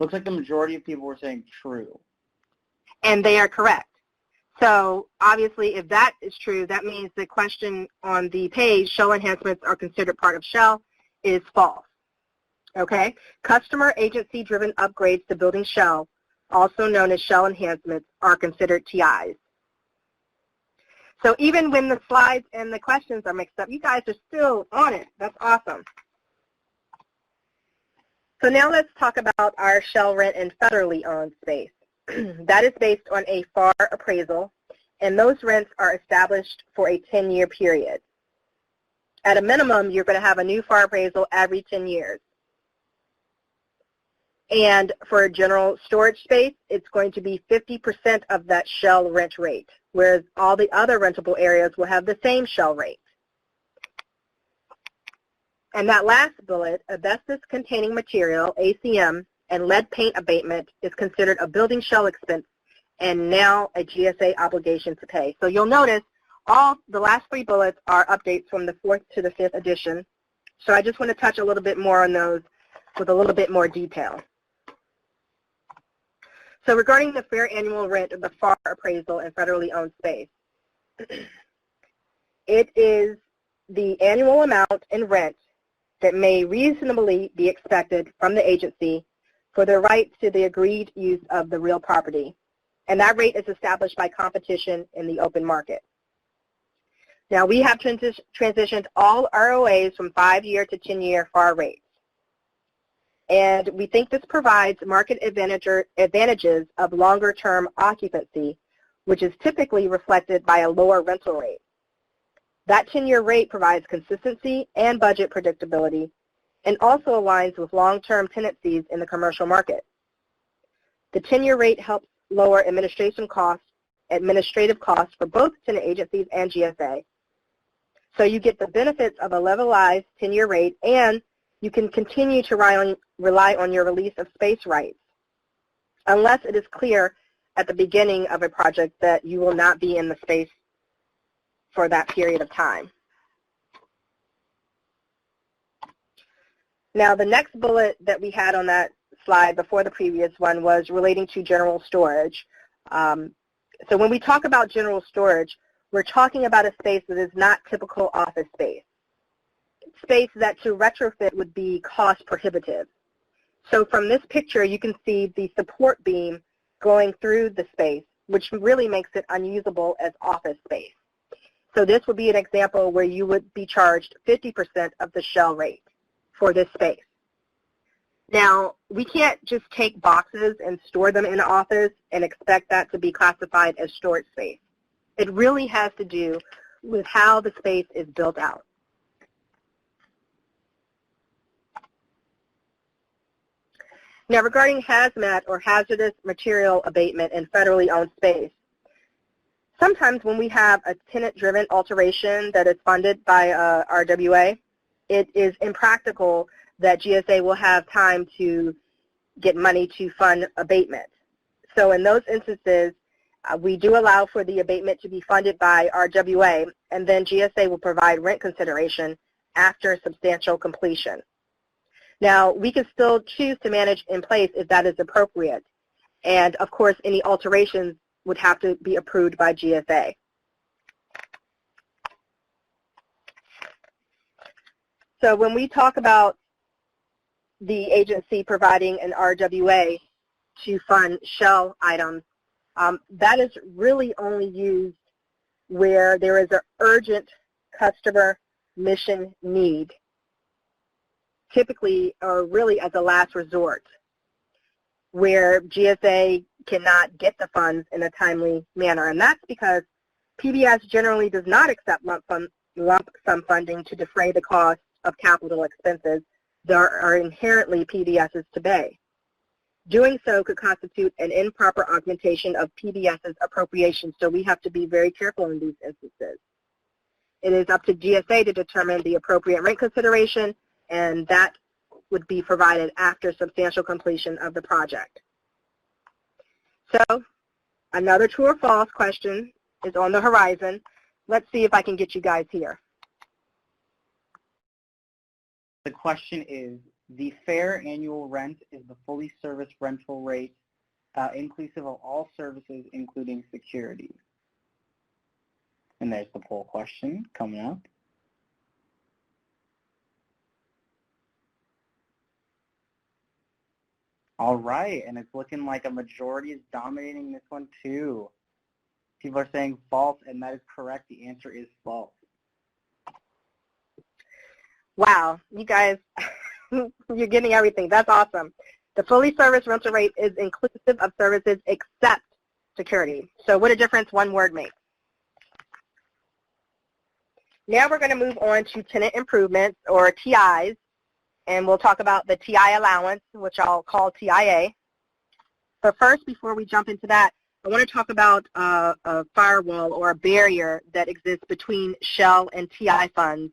Looks like the majority of people were saying true. And they are correct. So obviously, if that is true, that means the question on the page, shell enhancements are considered part of shell, is false. Okay? Customer agency-driven upgrades to building shell, also known as shell enhancements, are considered TIs. So even when the slides and the questions are mixed up, you guys are still on it. That's awesome. So now let's talk about our shell rent in federally owned space. That is based on a FAR appraisal, and those rents are established for a 10-year period. At a minimum, you're going to have a new FAR appraisal every 10 years. And for general storage space, it's going to be 50% of that shell rent rate, whereas all the other rentable areas will have the same shell rate. And that last bullet, asbestos-containing material, ACM, and lead paint abatement is considered a building shell expense and now a GSA obligation to pay. So you'll notice all the last three bullets are updates from the 4th to the 5th edition. So I just want to touch a little bit more on those with a little bit more detail. So regarding the fair annual rent of the FAR appraisal in federally owned space, it is the annual amount in rent that may reasonably be expected from the agency for the right to the agreed use of the real property. And that rate is established by competition in the open market. Now, we have transitioned all ROAs from 5-year to 10-year FAR rates. And we think this provides market advantages of longer-term occupancy, which is typically reflected by a lower rental rate. That 10-year rate provides consistency and budget predictability, and also aligns with long-term tenancies in the commercial market. The 10-year rate helps lower administrative costs for both tenant agencies and GSA. So you get the benefits of a levelized 10-year rate, and you can continue to rely on your release of space rights, unless it is clear at the beginning of a project that you will not be in the space for that period of time. Now, the next bullet that we had on that slide before the previous one was relating to general storage. So when we talk about general storage, we're talking about a space that is not typical office space. Space that to retrofit would be cost prohibitive. So from this picture, you can see the support beam going through the space, which really makes it unusable as office space. So this would be an example where you would be charged 50% of the shell rate for this space. Now, we can't just take boxes and store them in an office and expect that to be classified as storage space. It really has to do with how the space is built out. Now, regarding hazmat or hazardous material abatement in federally owned space, sometimes when we have a tenant-driven alteration that is funded by RWA, it is impractical that GSA will have time to get money to fund abatement. So in those instances, we do allow for the abatement to be funded by RWA, and then GSA will provide rent consideration after substantial completion. Now, we can still choose to manage in place if that is appropriate. And of course, any alterations would have to be approved by GSA. So when we talk about the agency providing an RWA to fund shell items, that is really only used where there is an urgent customer mission need, typically or really as a last resort, where GSA cannot get the funds in a timely manner. And that's because PBS generally does not accept lump sum funding to defray the cost of capital expenses that are inherently PBS's to pay. Doing so could constitute an improper augmentation of PBS's appropriation, so we have to be very careful in these instances. It is up to GSA to determine the appropriate rent consideration, and that would be provided after substantial completion of the project. So another true or false question is on the horizon. Let's see if I can get you guys here. The question is, the fair annual rent is the fully serviced rental rate inclusive of all services including security. And there's the poll question coming up. All right, and it's looking like a majority is dominating this one too. People are saying false, and that is correct. The answer is false. Wow, you guys, you're getting everything. That's awesome. The fully serviced rental rate is inclusive of services except security. So what a difference one word makes. Now we're going to move on to tenant improvements, or TIs, and we'll talk about the TI allowance, which I'll call TIA. But first, before we jump into that, I want to talk about a firewall or a barrier that exists between shell and TI funds.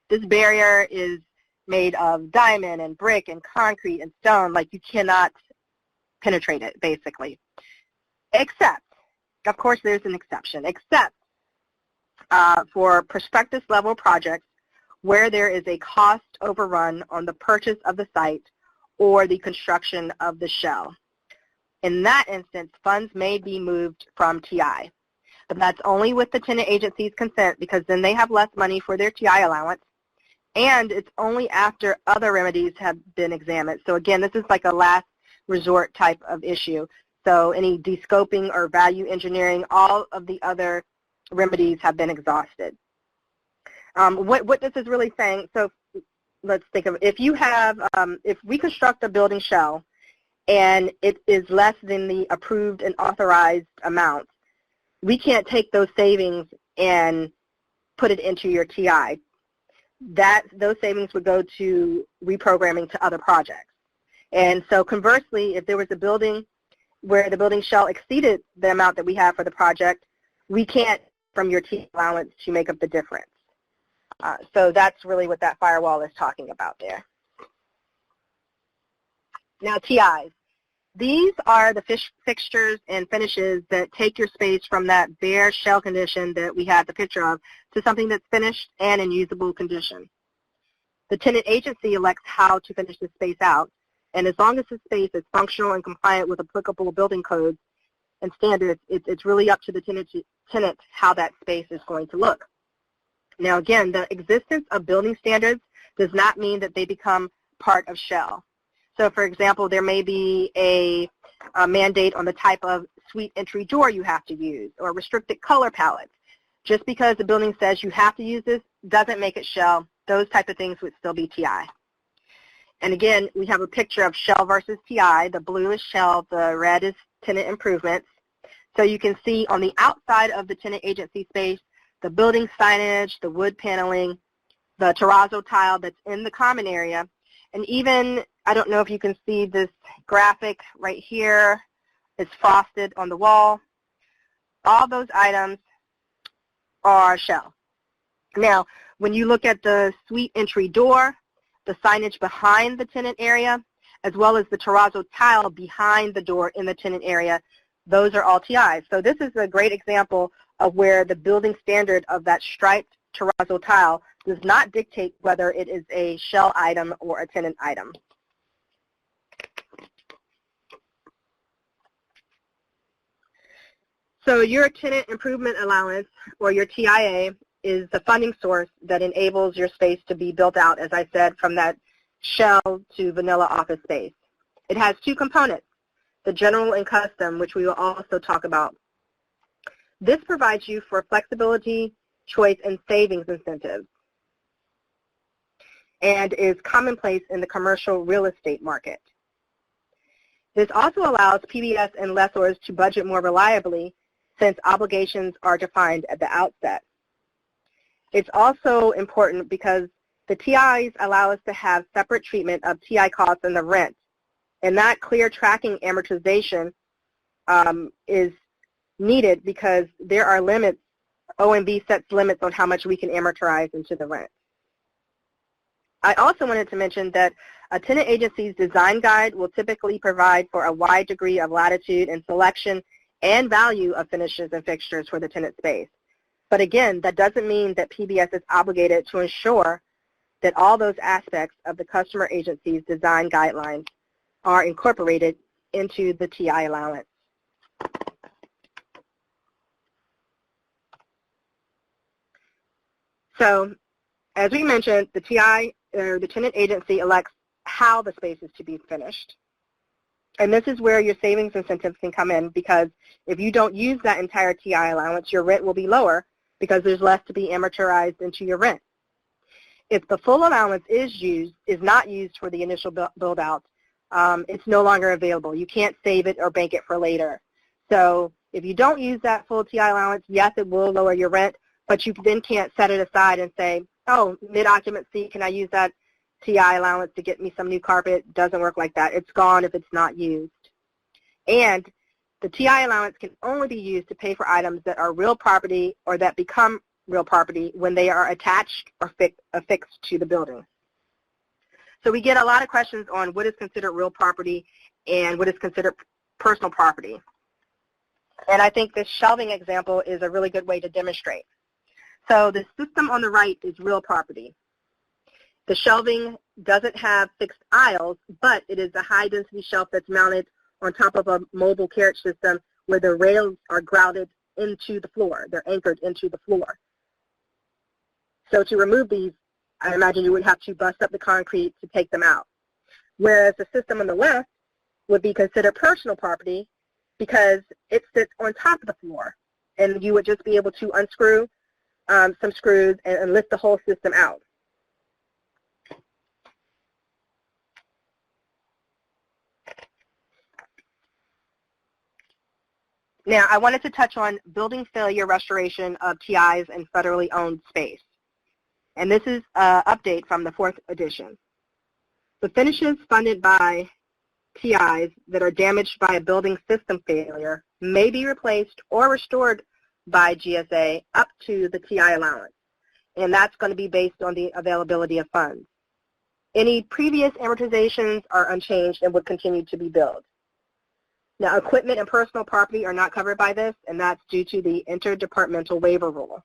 This barrier is made of diamond and brick and concrete and stone. Like, you cannot penetrate it, basically. Except, of course there's an exception, except for prospectus level projects where there is a cost overrun on the purchase of the site or the construction of the shell. In that instance, funds may be moved from TI. But that's only with the tenant agency's consent, because then they have less money for their TI allowance, and it's only after other remedies have been examined. So again, this is like a last resort type of issue. So any descoping or value engineering, all of the other remedies have been exhausted. What this is really saying, so let's think of, if you have, if we construct a building shell and it is less than the approved and authorized amount, we can't take those savings and put it into your TI. those savings would go to reprogramming to other projects. And so conversely, if there was a building where the building shell exceeded the amount that we have for the project, we can't, from your TI allowance, to make up the difference. So that's really what that firewall is talking about there. Now, TIs. These are the fixtures and finishes that take your space from that bare shell condition that we had the picture of to something that's finished and in usable condition. The tenant agency elects how to finish the space out, and as long as the space is functional and compliant with applicable building codes and standards, it's really up to the tenant how that space is going to look. Now again, the existence of building standards does not mean that they become part of shell. So for example, there may be a mandate on the type of suite entry door you have to use or restricted color palettes. Just because the building says you have to use this doesn't make it shell. Those type of things would still be TI. And again, we have a picture of shell versus TI. The blue is shell, the red is tenant improvements. So you can see on the outside of the tenant agency space, the building signage, the wood paneling, the terrazzo tile that's in the common area, and even, I don't know if you can see this graphic right here, it's frosted on the wall. All those items are shell. Now, when you look at the suite entry door, the signage behind the tenant area, as well as the terrazzo tile behind the door in the tenant area, those are all TIs. So this is a great example of where the building standard of that striped terrazzo tile does not dictate whether it is a shell item or a tenant item. So your tenant improvement allowance, or your TIA, is the funding source that enables your space to be built out, as I said, from that shell to vanilla office space. It has two components, the general and custom, which we will also talk about. This provides you for flexibility, choice, and savings incentives, and is commonplace in the commercial real estate market. This also allows PBS and lessors to budget more reliably since obligations are defined at the outset. It's also important because the TIs allow us to have separate treatment of TI costs and the rent, and that clear tracking amortization is needed because there are limits. OMB sets limits on how much we can amortize into the rent. I also wanted to mention that a tenant agency's design guide will typically provide for a wide degree of latitude and selection and value of finishes and fixtures for the tenant space. But again, that doesn't mean that PBS is obligated to ensure that all those aspects of the customer agency's design guidelines are incorporated into the TI allowance. So, as we mentioned, the TI, or the tenant agency, elects how the space is to be finished. And this is where your savings incentives can come in, because if you don't use that entire TI allowance, your rent will be lower because there's less to be amortized into your rent. If the full allowance is not used for the initial build out, it's no longer available. You can't save it or bank it for later. So if you don't use that full TI allowance, yes, it will lower your rent, but you then can't set it aside and say, oh, mid-occupancy, can I use that TI allowance to get me some new carpet? It doesn't work like that. It's gone if it's not used. And the TI allowance can only be used to pay for items that are real property or that become real property when they are attached or affixed to the building. So we get a lot of questions on what is considered real property and what is considered personal property. And I think this shelving example is a really good way to demonstrate. So the system on the right is real property. The shelving doesn't have fixed aisles, but it is a high-density shelf that's mounted on top of a mobile carriage system where the rails are grouted into the floor. They're anchored into the floor. So to remove these, I imagine you would have to bust up the concrete to take them out. Whereas the system on the left would be considered personal property because it sits on top of the floor, and you would just be able to unscrew some screws and lift the whole system out. Now, I wanted to touch on building failure restoration of TIs and federally owned space. And this is an update from the 4th edition. The finishes funded by TIs that are damaged by a building system failure may be replaced or restored by GSA up to the TI allowance. And that's going to be based on the availability of funds. Any previous amortizations are unchanged and would continue to be billed. Now, equipment and personal property are not covered by this, and that's due to the interdepartmental waiver rule.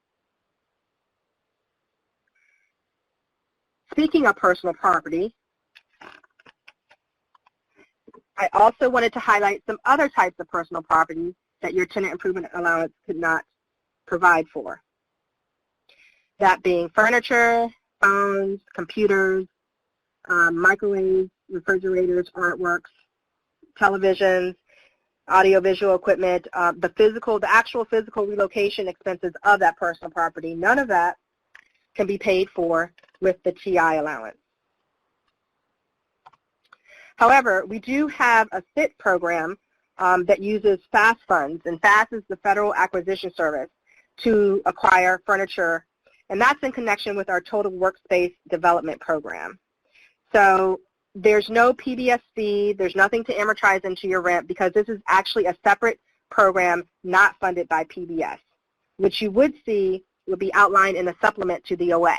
Speaking of personal property, I also wanted to highlight some other types of personal property that your tenant improvement allowance could not provide for. That being furniture, phones, computers, microwaves, refrigerators, artworks, televisions, audiovisual equipment, the actual physical relocation expenses of that personal property. None of that can be paid for with the TI allowance. However, we do have a FIT program that uses FAST funds, and FAST is the Federal Acquisition Service, to acquire furniture, and that's in connection with our Total Workspace Development Program. So there's no PBS fee, there's nothing to amortize into your rent because this is actually a separate program not funded by PBS, which you would see would be outlined in the supplement to the OA.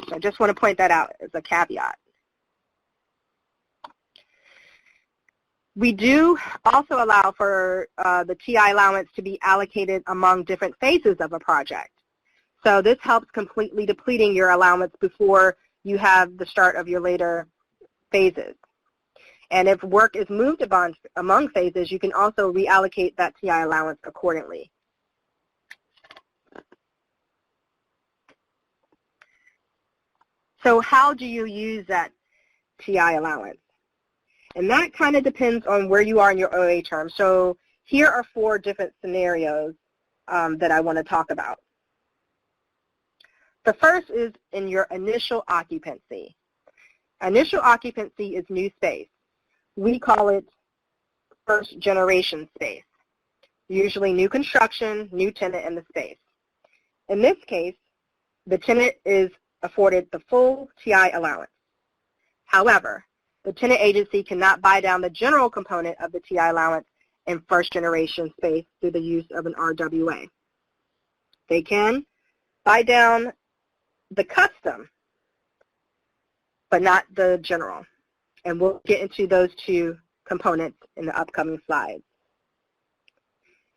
So I just want to point that out as a caveat. We do also allow for the TI allowance to be allocated among different phases of a project. So this helps completely depleting your allowance before you have the start of your later phases. And if work is moved among phases, you can also reallocate that TI allowance accordingly. So how do you use that TI allowance? And that kind of depends on where you are in your OA term. So here are 4 different scenarios that I want to talk about. The first is in your initial occupancy. Initial occupancy is new space. We call it first generation space. Usually new construction, new tenant in the space. In this case, the tenant is afforded the full TI allowance. However, the tenant agency cannot buy down the general component of the TI allowance in first generation space through the use of an RWA. They can buy down the custom, but not the general. And we'll get into those 2 components in the upcoming slides.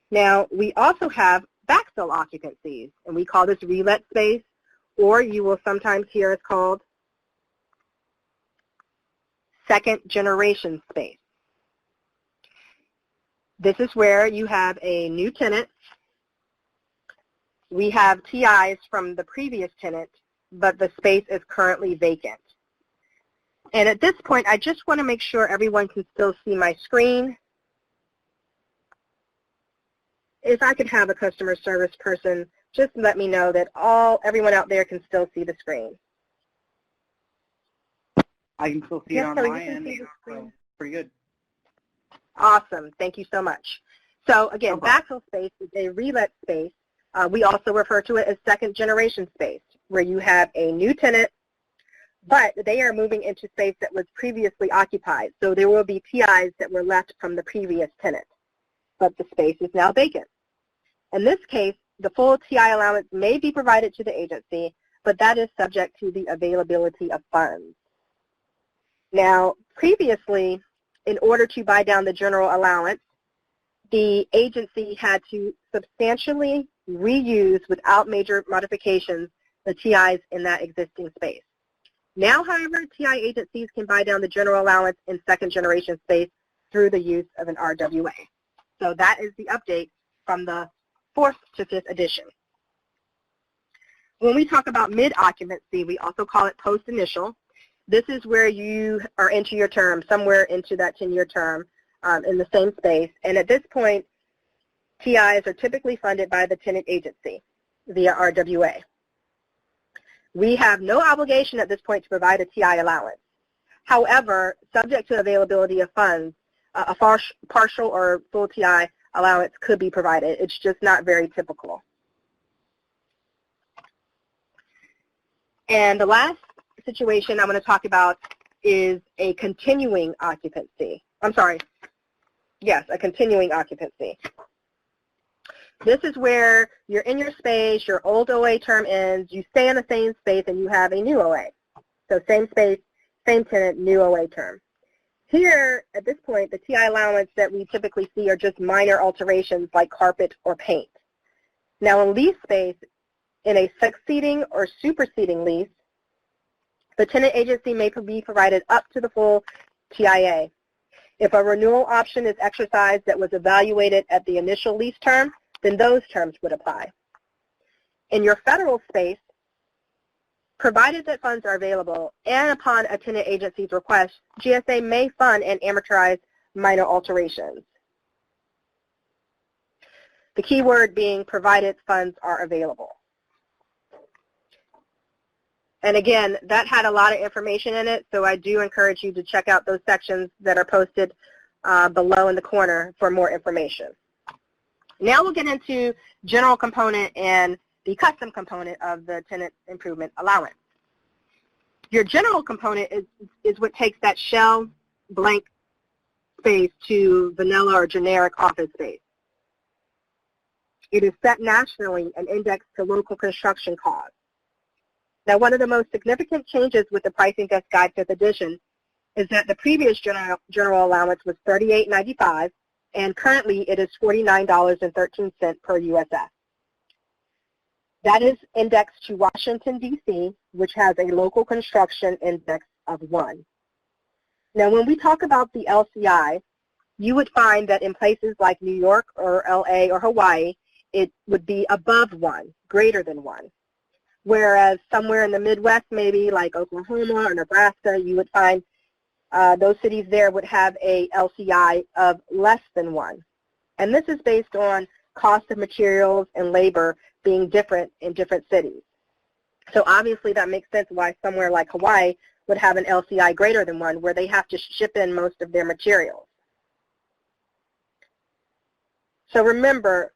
Now, we also have backfill occupancies, and we call this relet space, or you will sometimes hear it called second generation space. This is where you have a new tenant. We have TIs from the previous tenant, but the space is currently vacant. And at this point, I just want to make sure everyone can still see my screen. If I could have a customer service person, just let me know that everyone out there can still see the screen. I can still see it on my end, so pretty good. Awesome. Thank you so much. So again, backfill space is a relet space. We also refer to it as second generation space, where you have a new tenant, but they are moving into space that was previously occupied. So there will be TIs that were left from the previous tenant, but the space is now vacant. In this case, the full TI allowance may be provided to the agency, but that is subject to the availability of funds. Now, previously, in order to buy down the general allowance, the agency had to substantially reuse without major modifications the TIs in that existing space. Now, however, TI agencies can buy down the general allowance in second generation space through the use of an RWA. So that is the update from the 4th to 5th edition. When we talk about mid-occupancy, we also call it post-initial. This is where you are into your term, somewhere into that 10-year term in the same space. And at this point, TIs are typically funded by the tenant agency via RWA. We have no obligation at this point to provide a TI allowance. However, subject to availability of funds, a partial or full TI allowance could be provided. It's just not very typical. And the last situation I'm going to talk about is a continuing occupancy. I'm sorry. Yes, a continuing occupancy. This is where you're in your space, your old OA term ends, you stay in the same space, and you have a new OA. So same space, same tenant, new OA term. Here, at this point, the TI allowance that we typically see are just minor alterations like carpet or paint. Now, in lease space, in a succeeding or superseding lease, the tenant agency may be provided up to the full TIA. If a renewal option is exercised that was evaluated at the initial lease term, then those terms would apply. In your federal space, provided that funds are available and upon a tenant agency's request, GSA may fund and amortize minor alterations. The key word being provided funds are available. And again, that had a lot of information in it, so I do encourage you to check out those sections that are posted below in the corner for more information. Now we'll get into general component and the custom component of the tenant improvement allowance. Your general component is what takes that shell blank space to vanilla or generic office space. It is set nationally and indexed to local construction costs. Now, one of the most significant changes with the Pricing Desk Guide 5th edition is that the previous general allowance was $38.95, and currently it is $49.13 per USF. That is indexed to Washington, D.C., which has a local construction index of 1. Now, when we talk about the LCI, you would find that in places like New York or L.A. or Hawaii, it would be above 1, greater than 1. Whereas somewhere in the Midwest, maybe like Oklahoma or Nebraska, you would find those cities there would have a LCI of less than 1. And this is based on cost of materials and labor being different in different cities. So obviously that makes sense why somewhere like Hawaii would have an LCI greater than 1, where they have to ship in most of their materials. So remember,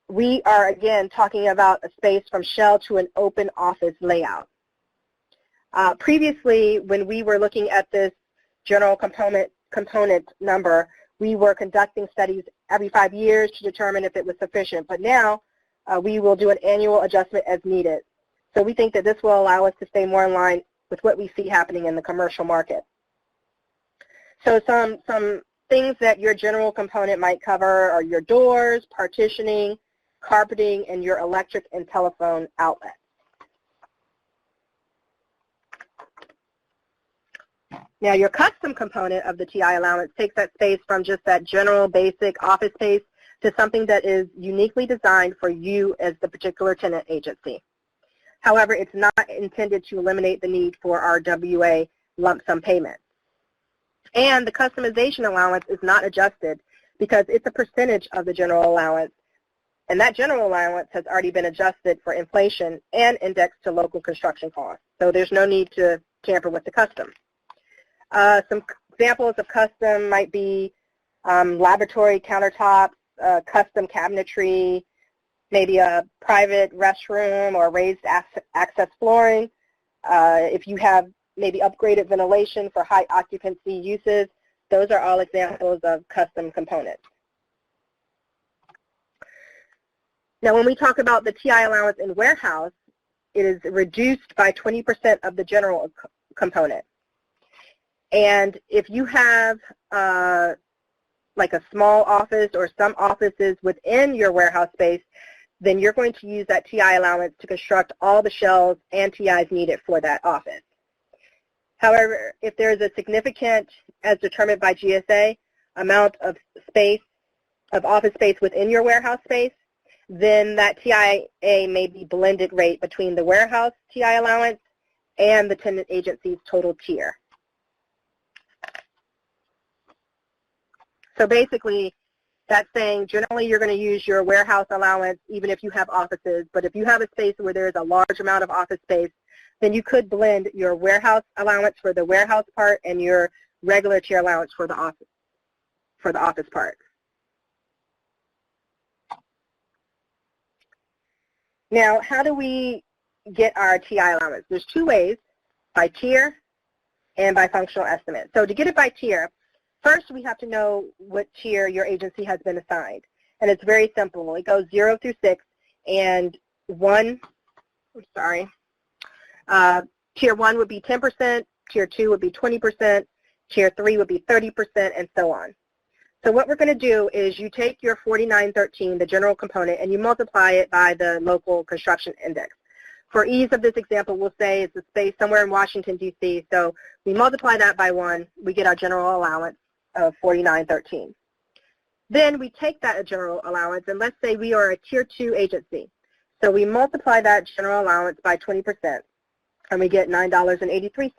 we are, again, talking about a space from shell to an open office layout. Previously, when we were looking at this general component number, we were conducting studies every 5 years to determine if it was sufficient. But now, we will do an annual adjustment as needed. So we think that this will allow us to stay more in line with what we see happening in the commercial market. So some things that your general component might cover are your doors, partitioning, carpeting, and your electric and telephone outlets. Now, your custom component of the TI allowance takes that space from just that general basic office space to something that is uniquely designed for you as the particular tenant agency. However, it's not intended to eliminate the need for our WA lump sum payment. And the customization allowance is not adjusted because it's a percentage of the general allowance, and that general allowance has already been adjusted for inflation and indexed to local construction costs. So there's no need to tamper with the custom. Some examples of custom might be laboratory countertops, custom cabinetry, maybe a private restroom or raised access flooring. If you have maybe upgraded ventilation for high occupancy uses, those are all examples of custom components. Now, when we talk about the TI allowance in warehouse, it is reduced by 20% of the general component. And if you have like a small office or some offices within your warehouse space, then you're going to use that TI allowance to construct all the shelves and TIs needed for that office. However, if there is a significant, as determined by GSA, amount of space, of office space within your warehouse space, then that TIA may be blended rate between the warehouse TI allowance and the tenant agency's total tier. So basically, that's saying generally you're going to use your warehouse allowance even if you have offices, but if you have a space where there's a large amount of office space, then you could blend your warehouse allowance for the warehouse part and your regular tier allowance for the office part. Now, how do we get our TI allowance? There's two ways, by tier and by functional estimate. So to get it by tier, first we have to know what tier your agency has been assigned. And it's very simple. It goes 0 through 6, and tier 1 would be 10%, tier 2 would be 20%, tier 3 would be 30%, and so on. So what we're going to do is you take your 4913, the general component, and you multiply it by the local construction index. For ease of this example, we'll say it's a space somewhere in Washington, D.C., so we multiply that by 1, we get our general allowance of 4913. Then we take that general allowance, and let's say we are a tier 2 agency. So we multiply that general allowance by 20%, and we get $9.83.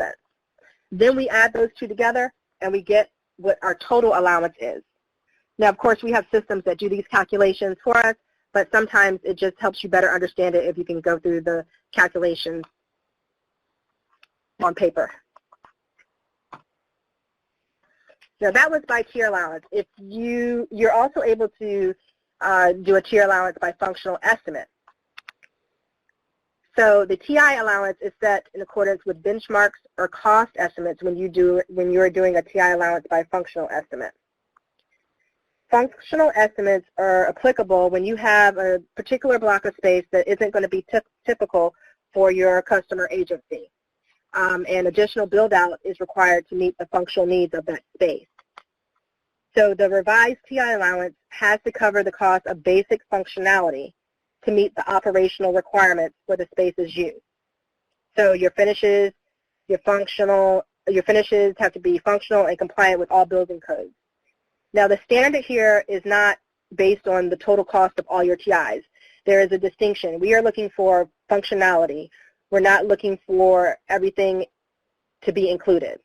Then we add those two together, and we get what our total allowance is. Now, of course, we have systems that do these calculations for us, but sometimes it just helps you better understand it if you can go through the calculations on paper. Now, that was by tier allowance. If you're also able to do a tier allowance by functional estimate. So the TI allowance is set in accordance with benchmarks or cost estimates when you're doing a TI allowance by functional estimate. Functional estimates are applicable when you have a particular block of space that isn't going to be typical for your customer agency. And additional build-out is required to meet the functional needs of that space. So the revised TI allowance has to cover the cost of basic functionality to meet the operational requirements for the space's use. So your finishes have to be functional and compliant with all building codes. Now, the standard here is not based on the total cost of all your TIs. There is a distinction. We are looking for functionality. We're not looking for everything to be included.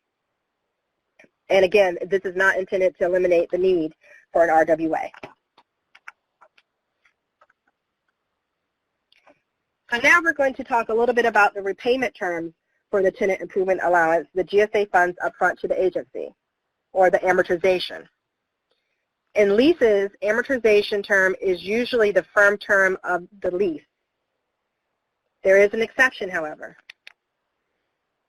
And again, this is not intended to eliminate the need for an RWA. So now we're going to talk a little bit about the repayment terms for the tenant improvement allowance, the GSA funds upfront to the agency, or the amortization. In leases, amortization term is usually the firm term of the lease. There is an exception, however.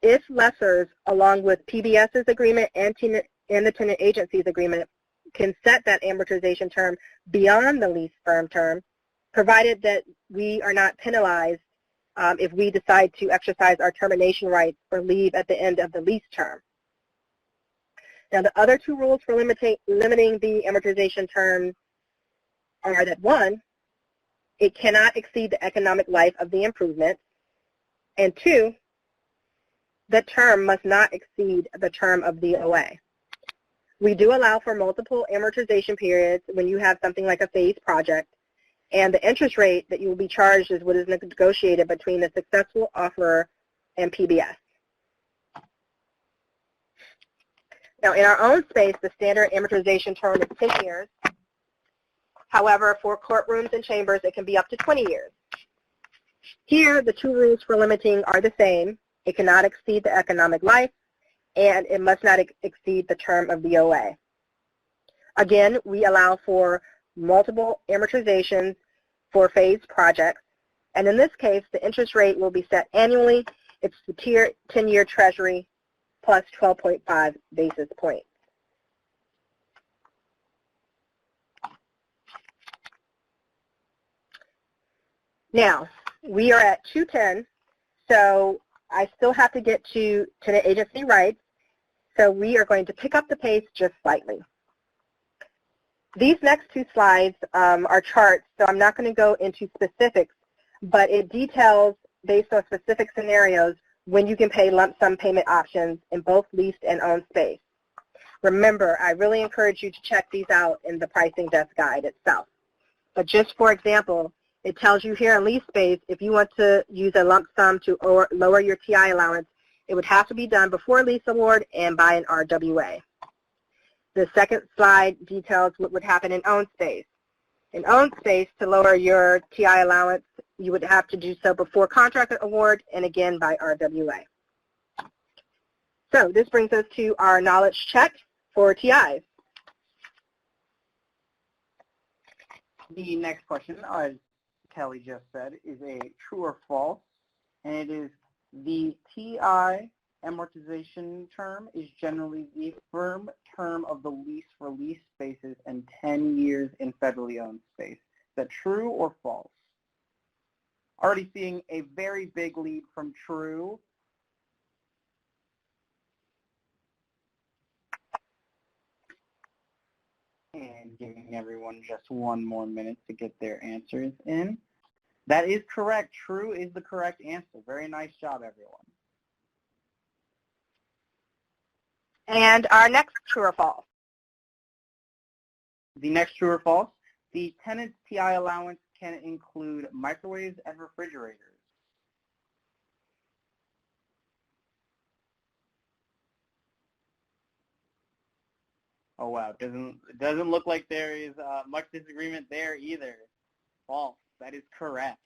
If lessors, along with PBS's agreement and the tenant agency's agreement, can set that amortization term beyond the lease firm term, provided that we are not penalized if we decide to exercise our termination rights or leave at the end of the lease term. Now, the other two rules for limiting the amortization term are that, 1, it cannot exceed the economic life of the improvement, and 2, the term must not exceed the term of the OA. We do allow for multiple amortization periods when you have something like a phase project, and the interest rate that you will be charged is what is negotiated between the successful offeror and PBS. Now, in our own space, the standard amortization term is 10 years. However, for courtrooms and chambers, it can be up to 20 years. Here, the two rules for limiting are the same. It cannot exceed the economic life, and it must not exceed the term of the OA. Again, we allow for multiple amortizations for phased projects, and in this case, the interest rate will be set annually. It's the 10-year Treasury plus 12.5 basis points. Now, we are at 210, so I still have to get to tenant agency rights, so we are going to pick up the pace just slightly. These next two slides are charts, so I'm not going to go into specifics, but it details, based on specific scenarios, when you can pay lump sum payment options in both leased and owned space. Remember, I really encourage you to check these out in the pricing desk guide itself. But just for example, it tells you here in lease space, if you want to use a lump sum to lower your TI allowance, it would have to be done before lease award and by an RWA. The second slide details what would happen in owned space. In owned space, to lower your TI allowance, you would have to do so before contract award and again by RWA. So this brings us to our knowledge check for TIs. The next question, as Kelly just said, is a true or false. and it is the TI amortization term is generally the firm term of the lease for lease spaces and 10 years in federally owned space. Is that true or false? Already seeing a very big lead from true. And giving everyone just one more minute to get their answers in. That is correct. True is the correct answer. Very nice job, everyone. And our next true or false. The next true or false, the tenant's TI allowance can include microwaves and refrigerators. Oh wow, it doesn't look like there is much disagreement there either. False. That is correct.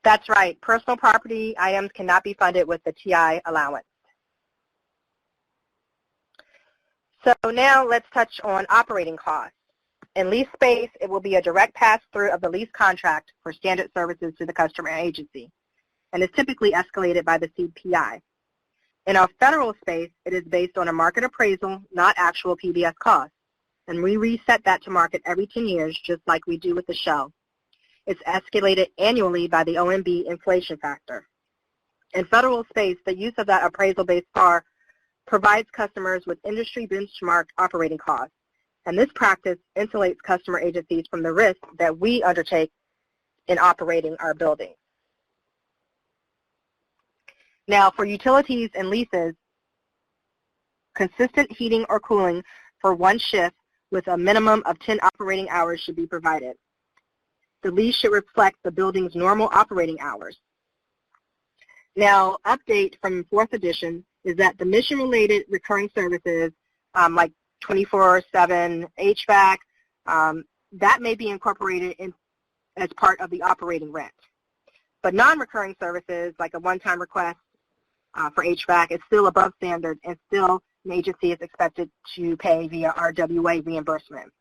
That's right. Personal property items cannot be funded with the TI allowance. So now let's touch on operating costs. In lease space, it will be a direct pass-through of the lease contract for standard services to the customer agency, and is typically escalated by the CPI. In our federal space, it is based on a market appraisal, not actual PBS costs, and we reset that to market every 10 years, just like we do with the shell. It's escalated annually by the OMB inflation factor. In federal space, the use of that appraisal-based PAR provides customers with industry benchmark operating costs, and this practice insulates customer agencies from the risk that we undertake in operating our buildings. Now, for utilities and leases, consistent heating or cooling for one shift with a minimum of 10 operating hours should be provided. The lease should reflect the building's normal operating hours. Now, update from 4th edition is that the mission-related recurring services like 24/7 HVAC, that may be incorporated as part of the operating rent. But non-recurring services like a one-time request for HVAC is still above standard, and still an agency is expected to pay via RWA reimbursement.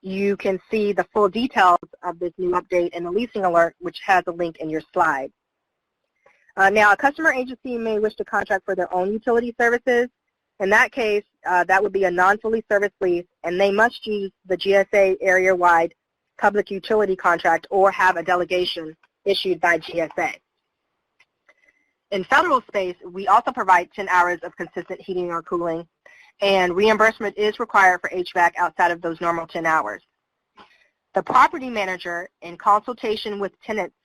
You can see the full details of this new update in the leasing alert, which has a link in your slide. Now, a customer agency may wish to contract for their own utility services. In that case, that would be a non-fully serviced lease, and they must use the GSA area-wide public utility contract or have a delegation issued by GSA. In federal space, we also provide 10 hours of consistent heating or cooling, and reimbursement is required for HVAC outside of those normal 10 hours. The property manager, in consultation with tenants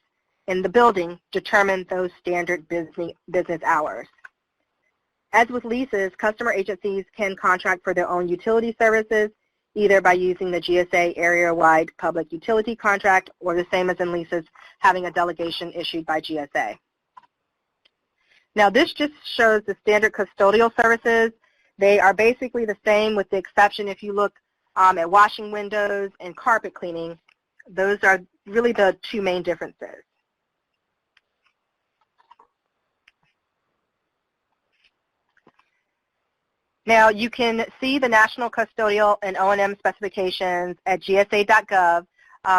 in the building, determine those standard business hours. As with leases, customer agencies can contract for their own utility services, either by using the GSA area-wide public utility contract, or the same as in leases, having a delegation issued by GSA. Now, this just shows the standard custodial services. They are basically the same, with the exception if you look at washing windows and carpet cleaning. Those are really the two main differences. Now, you can see the National Custodial and O&M specifications at gsa.gov.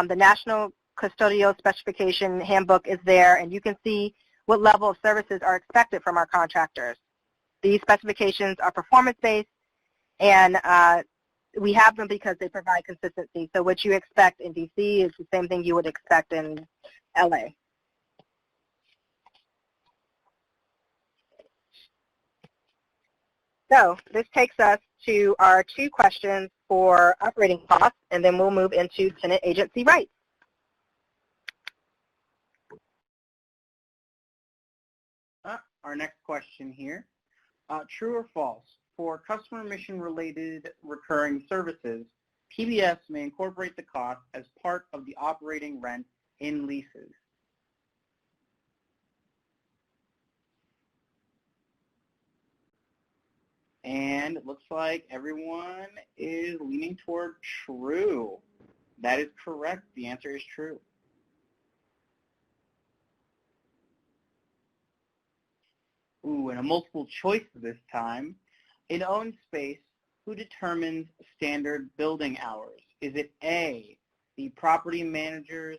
The National Custodial Specification Handbook is there, and you can see what level of services are expected from our contractors. These specifications are performance-based, and we have them because they provide consistency. So what you expect in DC is the same thing you would expect in LA. So this takes us to our 2 questions for operating costs, and then we'll move into tenant agency rights. Our next question here. True or false? For customer mission-related recurring services, PBS may incorporate the cost as part of the operating rent in leases. And it looks like everyone is leaning toward true. That is correct. The answer is true. Ooh, and a multiple choice this time. In owned space, who determines standard building hours? Is it A, the property managers,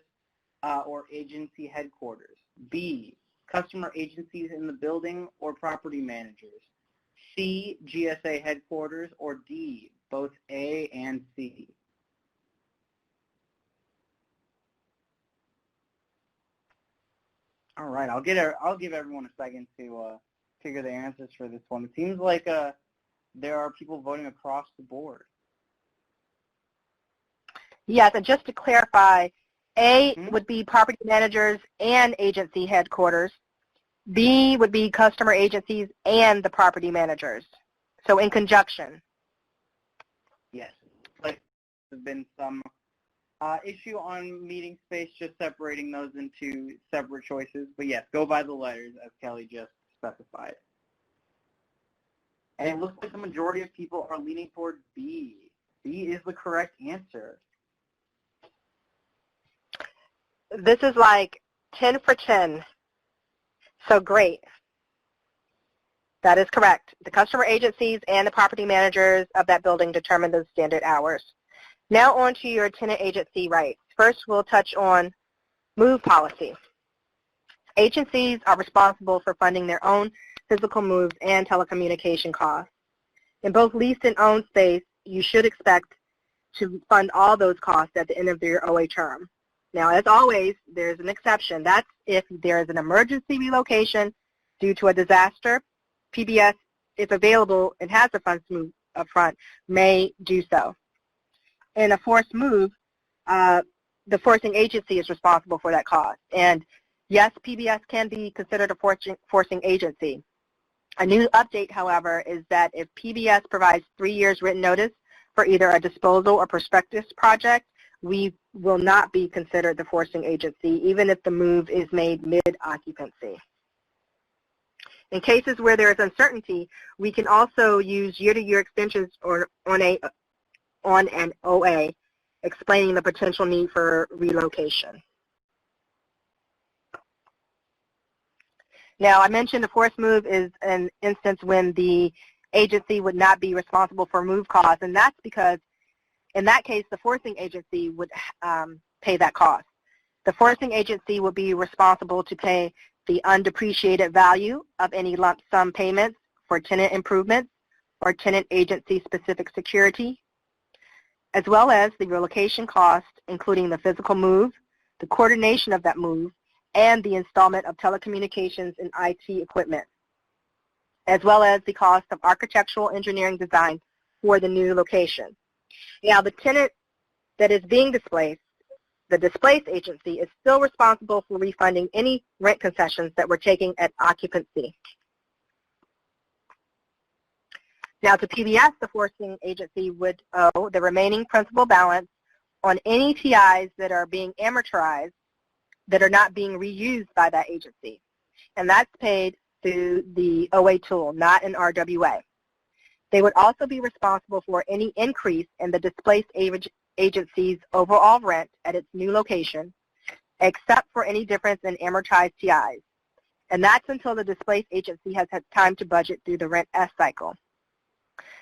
or agency headquarters? B, customer agencies in the building or property managers? C, GSA headquarters, or D, both A and C? All right, I'll give everyone a second to figure the answers for this one. It seems like there are people voting across the board. Yes, and just to clarify, A would be property managers and agency headquarters. B would be customer agencies and the property managers. So in conjunction. Yes. Like there's been some issue on meeting space, just separating those into separate choices. But yes, go by the letters as Kelly just specified. And it looks like the majority of people are leaning toward B. B is the correct answer. This is like 10 for 10. So great. That is correct. The customer agencies and the property managers of that building determine those standard hours. Now on to your tenant agency rights. First, we'll touch on move policy. Agencies are responsible for funding their own physical moves and telecommunication costs. In both leased and owned space, you should expect to fund all those costs at the end of your OA term. Now, as always, there's an exception. That's if there is an emergency relocation due to a disaster. PBS, if available and has the funds to move up front, may do so. In a forced move, the forcing agency is responsible for that cost. And yes, PBS can be considered a forcing agency. A new update, however, is that if PBS provides 3 years written notice for either a disposal or prospectus project, we will not be considered the forcing agency, even if the move is made mid-occupancy. In cases where there is uncertainty, we can also use year-to-year extensions or on an OA, explaining the potential need for relocation. Now, I mentioned the forced move is an instance when the agency would not be responsible for move costs, and that's because in that case, the forcing agency would pay that cost. The forcing agency would be responsible to pay the undepreciated value of any lump sum payments for tenant improvements or tenant agency-specific security, as well as the relocation cost, including the physical move, the coordination of that move, and the installment of telecommunications and IT equipment, as well as the cost of architectural engineering design for the new location. Now, the tenant that is being displaced, the displaced agency, is still responsible for refunding any rent concessions that were taken at occupancy. Now, to PBS, the forcing agency would owe the remaining principal balance on any TIs that are being amortized that are not being reused by that agency. And that's paid through the OA tool, not an RWA. They would also be responsible for any increase in the displaced agency's overall rent at its new location, except for any difference in amortized TIs. And that's until the displaced agency has had time to budget through the rent S cycle.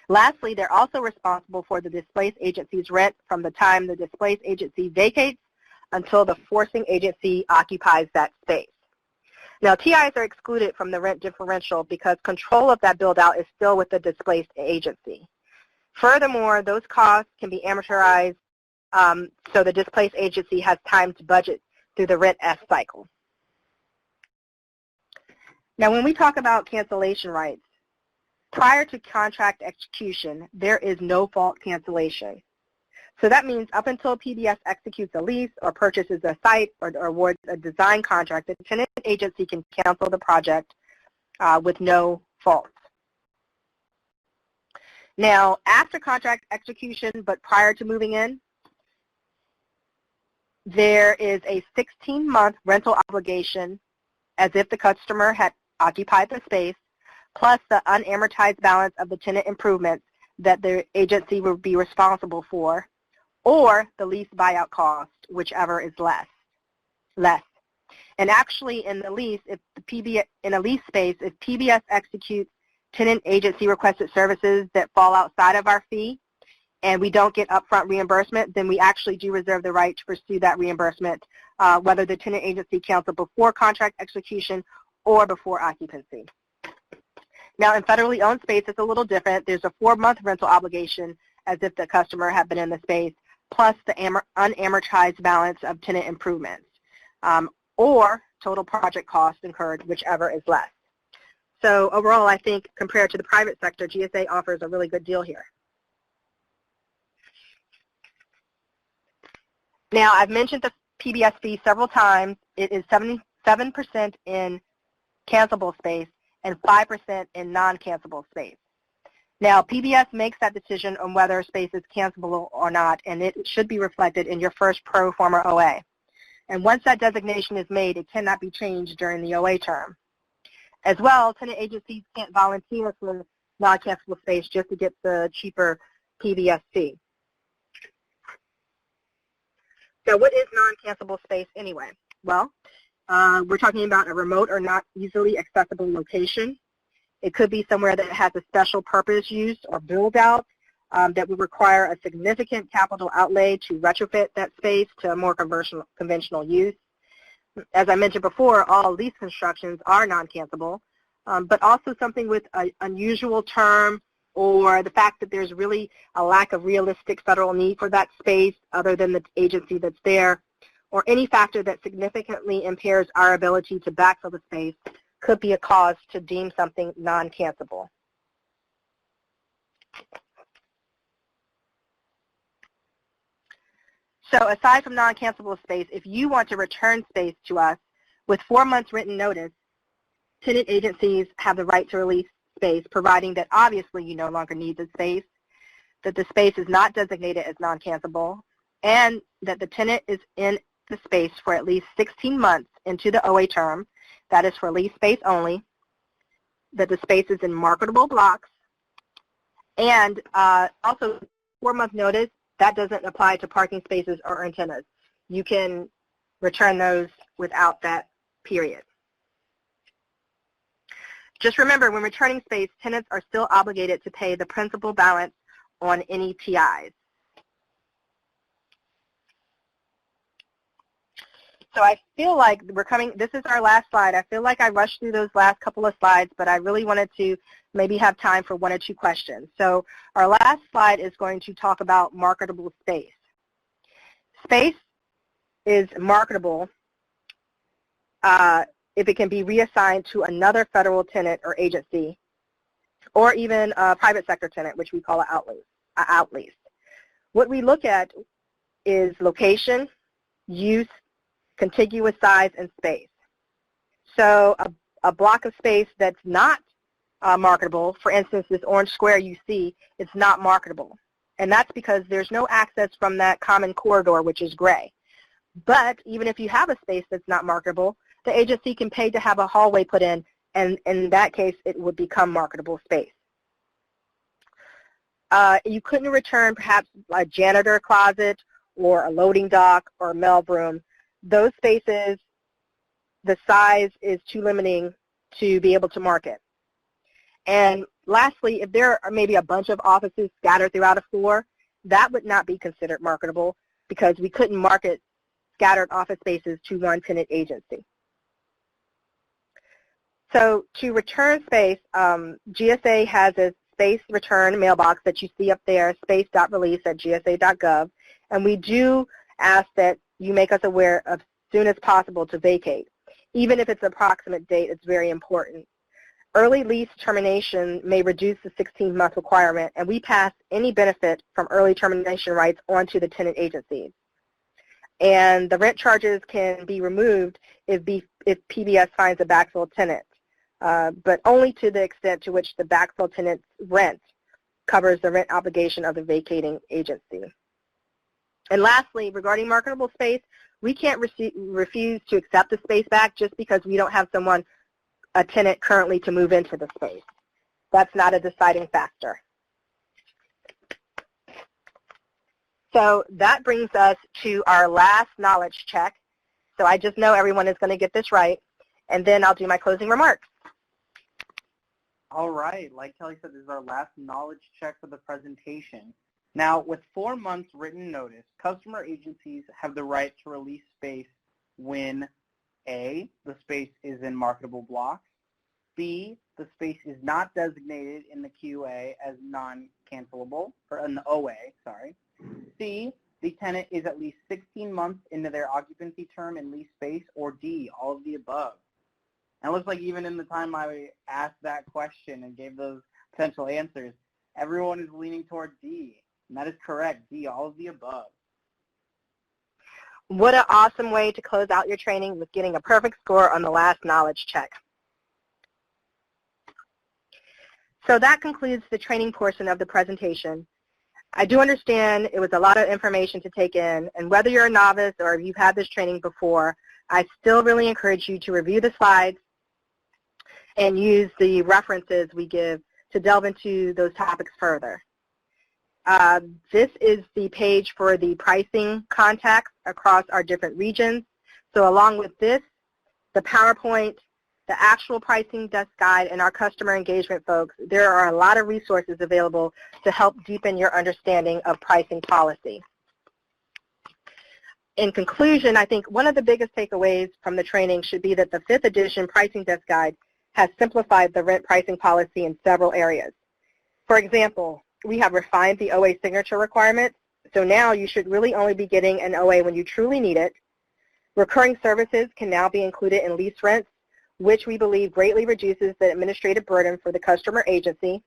Lastly, they're also responsible for the displaced agency's rent from the time the displaced agency vacates until the forcing agency occupies that space. Now, TIs are excluded from the rent differential because control of that build-out is still with the displaced agency. Furthermore, those costs can be amortized so the displaced agency has time to budget through the rent S cycle. Now, when we talk about cancellation rights, prior to contract execution, there is no fault cancellation. So that means up until PBS executes a lease or purchases a site or awards a design contract, the tenant agency can cancel the project with no fault. Now, after contract execution but prior to moving in, there is a 16-month rental obligation as if the customer had occupied the space, plus the unamortized balance of the tenant improvements that the agency will be responsible for, or the lease buyout cost, whichever is less. And actually, in the lease, in a lease space, if PBS executes tenant agency requested services that fall outside of our fee, and we don't get upfront reimbursement, then we actually do reserve the right to pursue that reimbursement whether the tenant agency canceled before contract execution or before occupancy. Now, in federally owned space, it's a little different. There's a 4-month rental obligation as if the customer had been in the space, plus the unamortized balance of tenant improvements, or total project costs incurred, whichever is less. So overall, I think compared to the private sector, GSA offers a really good deal here. Now, I've mentioned the PBS fee several times. It is 77% in cancelable space and 5% in non-cancelable space. Now, PBS makes that decision on whether a space is cancelable or not, and it should be reflected in your first pro forma OA. And once that designation is made, it cannot be changed during the OA term. As well, tenant agencies can't volunteer for non-cancelable space just to get the cheaper PBS fee. So what is non-cancelable space anyway? Well, we're talking about a remote or not easily accessible location. It could be somewhere that has a special purpose use or build out that would require a significant capital outlay to retrofit that space to a more conventional use. As I mentioned before, all lease constructions are non-cancelable, but also something with an unusual term or the fact that there's really a lack of realistic federal need for that space other than the agency that's there, or any factor that significantly impairs our ability to backfill the space could be a cause to deem something non-cancelable. So aside from non-cancelable space, if you want to return space to us with 4 months written notice, tenant agencies have the right to release space, providing that obviously you no longer need the space, that the space is not designated as non-cancelable, and that the tenant is in the space for at least 16 months into the OA term, that is for lease space only, that the space is in marketable blocks, and also 4-month notice, that doesn't apply to parking spaces or antennas. You can return those without that period. Just remember, when returning space, tenants are still obligated to pay the principal balance on any TIs. So I feel like this is our last slide. I feel like I rushed through those last couple of slides, but I really wanted to maybe have time for 1 or 2 questions. So our last slide is going to talk about marketable space. Space is marketable if it can be reassigned to another federal tenant or agency, or even a private sector tenant, which we call an outlease. What we look at is location, use, contiguous size, and space. So a block of space that's not marketable, for instance, this orange square you see, it's not marketable. And that's because there's no access from that common corridor, which is gray. But even if you have a space that's not marketable, the agency can pay to have a hallway put in, and in that case, it would become marketable space. You couldn't return perhaps a janitor closet or a loading dock or a mailroom. Those spaces, the size is too limiting to be able to market. And lastly, if there are maybe a bunch of offices scattered throughout a floor, that would not be considered marketable because we couldn't market scattered office spaces to one tenant agency. So to return space, GSA has a space return mailbox that you see up there, space.release@gsa.gov, and we do ask that you make us aware as soon as possible to vacate. Even if it's an approximate date, it's very important. Early lease termination may reduce the 16-month requirement, and we pass any benefit from early termination rights onto the tenant agencies. And the rent charges can be removed if PBS finds a backfill tenant, but only to the extent to which the backfill tenant's rent covers the rent obligation of the vacating agency. And lastly, regarding marketable space, we can't refuse to accept the space back just because we don't have a tenant currently to move into the space. That's not a deciding factor. So that brings us to our last knowledge check. So I just know everyone is going to get this right, and then I'll do my closing remarks. All right. Like Kelly said, this is our last knowledge check for the presentation. Now, with 4 months written notice, customer agencies have the right to release space when A, the space is in marketable blocks, B, the space is not designated in the QA as non-cancelable, or in the OA, sorry. C, the tenant is at least 16 months into their occupancy term in lease space, or D, all of the above. And it looks like even in the time I asked that question and gave those potential answers, everyone is leaning toward D. And that is correct, D, all of the above. What an awesome way to close out your training with getting a perfect score on the last knowledge check. So that concludes the training portion of the presentation. I do understand it was a lot of information to take in, and whether you're a novice or if you've had this training before, I still really encourage you to review the slides and use the references we give to delve into those topics further. This is the page for the pricing contacts across our different regions. So along with this, the PowerPoint, the actual pricing desk guide, and our customer engagement folks, there are a lot of resources available to help deepen your understanding of pricing policy. In conclusion, I think one of the biggest takeaways from the training should be that the 5th edition pricing desk guide has simplified the rent pricing policy in several areas. For example, we have refined the OA signature requirements, so now you should really only be getting an OA when you truly need it. Recurring services can now be included in lease rents, which we believe greatly reduces the administrative burden for the customer agency.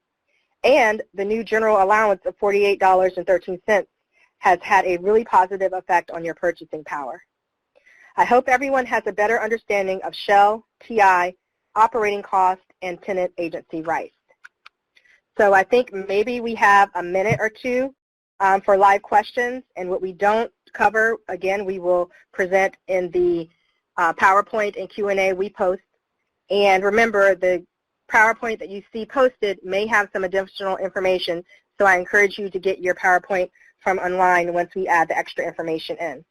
And the new general allowance of $48.13 has had a really positive effect on your purchasing power. I hope everyone has a better understanding of shell, TI, operating costs, and tenant agency rights. So I think maybe we have a minute or two for live questions, and what we don't cover, again, we will present in the PowerPoint and Q&A we post. And remember, the PowerPoint that you see posted may have some additional information, so I encourage you to get your PowerPoint from online once we add the extra information in.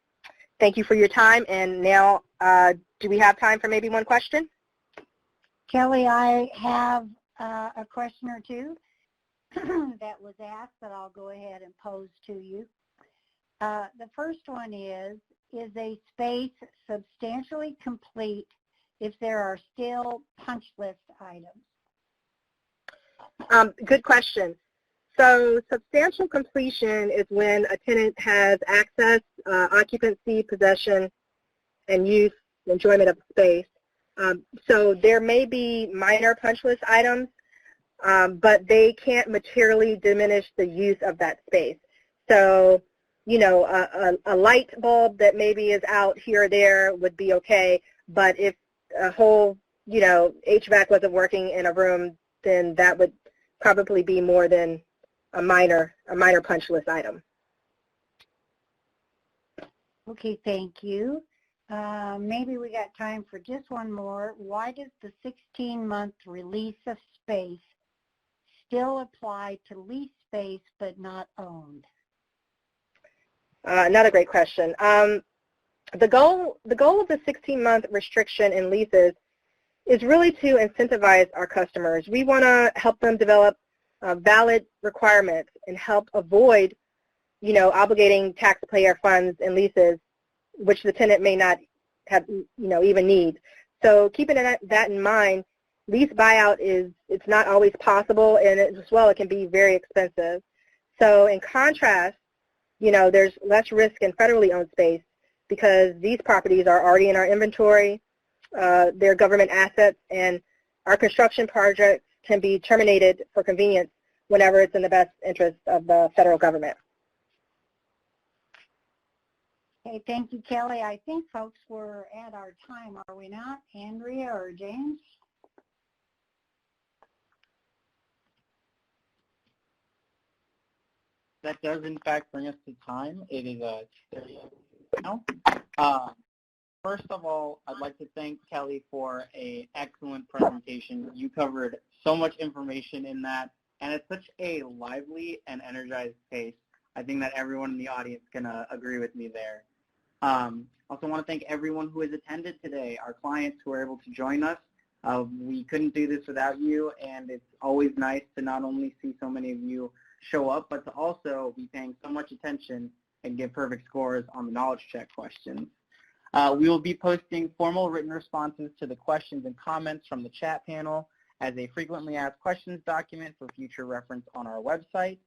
Thank you for your time, and now do we have time for maybe one question? Kelly, I have a question or two that was asked that I'll go ahead and pose to you. The first one is a space substantially complete if there are still punch list items? Good question. So substantial completion is when a tenant has access, occupancy, possession, and use, enjoyment of the space. So there may be minor punch list items, but they can't materially diminish the use of that space. So, you know, a light bulb that maybe is out here or there would be okay, but if a whole, you know, HVAC wasn't working in a room, then that would probably be more than a minor punch list item. Okay, thank you. Maybe we got time for just one more. Why does the 16-month release of space still apply to lease space but not owned? Another great question. The goal of the 16-month restriction in leases is really to incentivize our customers. We want to help them develop valid requirements and help avoid, you know, obligating taxpayer funds in leases, which the tenant may not have, you know, even need. So keeping that in mind, lease buyout it's not always possible, and as well it can be very expensive. So in contrast, you know, there's less risk in federally owned space because these properties are already in our inventory, they're government assets, and our construction projects can be terminated for convenience whenever it's in the best interest of the federal government. Okay, thank you, Kelly. I think, folks, we're at our time, are we not? Andrea or James? That does, in fact, bring us to time. It is 30 now. First of all, I'd like to thank Kelly for an excellent presentation. You covered so much information in that, and it's such a lively and energized pace. I think that everyone in the audience can agree with me there. Also want to thank everyone who has attended today, our clients who were able to join us. We couldn't do this without you, and it's always nice to not only see so many of you show up, but to also be paying so much attention and give perfect scores on the knowledge check questions. We will be posting formal written responses to the questions and comments from the chat panel as a frequently asked questions document for future reference on our website,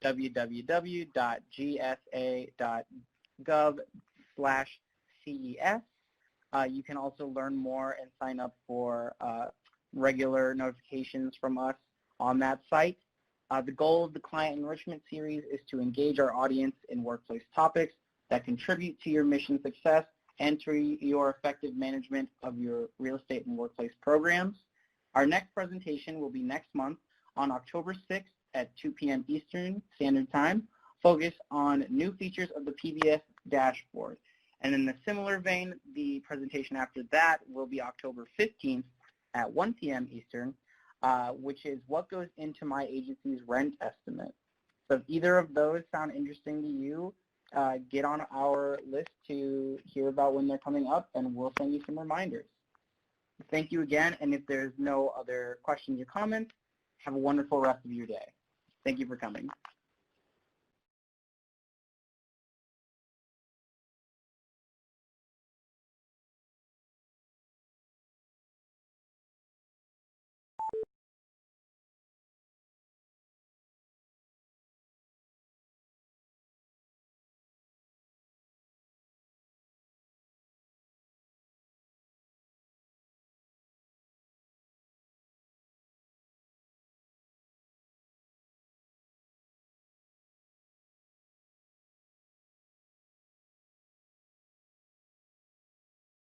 www.gsa.gov/CES. You can also learn more and sign up for regular notifications from us on that site. The goal of the Client Enrichment Series is to engage our audience in workplace topics that contribute to your mission success and to your effective management of your real estate and workplace programs. Our next presentation will be next month on October 6th at 2 p.m. Eastern Standard Time, focused on new features of the PBS dashboard. And in a similar vein, the presentation after that will be October 15th at 1 p.m. Eastern, which is what goes into my agency's rent estimate. So if either of those sound interesting to you, get on our list to hear about when they're coming up, and we'll send you some reminders. Thank you again, and if there's no other questions or comments, have a wonderful rest of your day. Thank you for coming.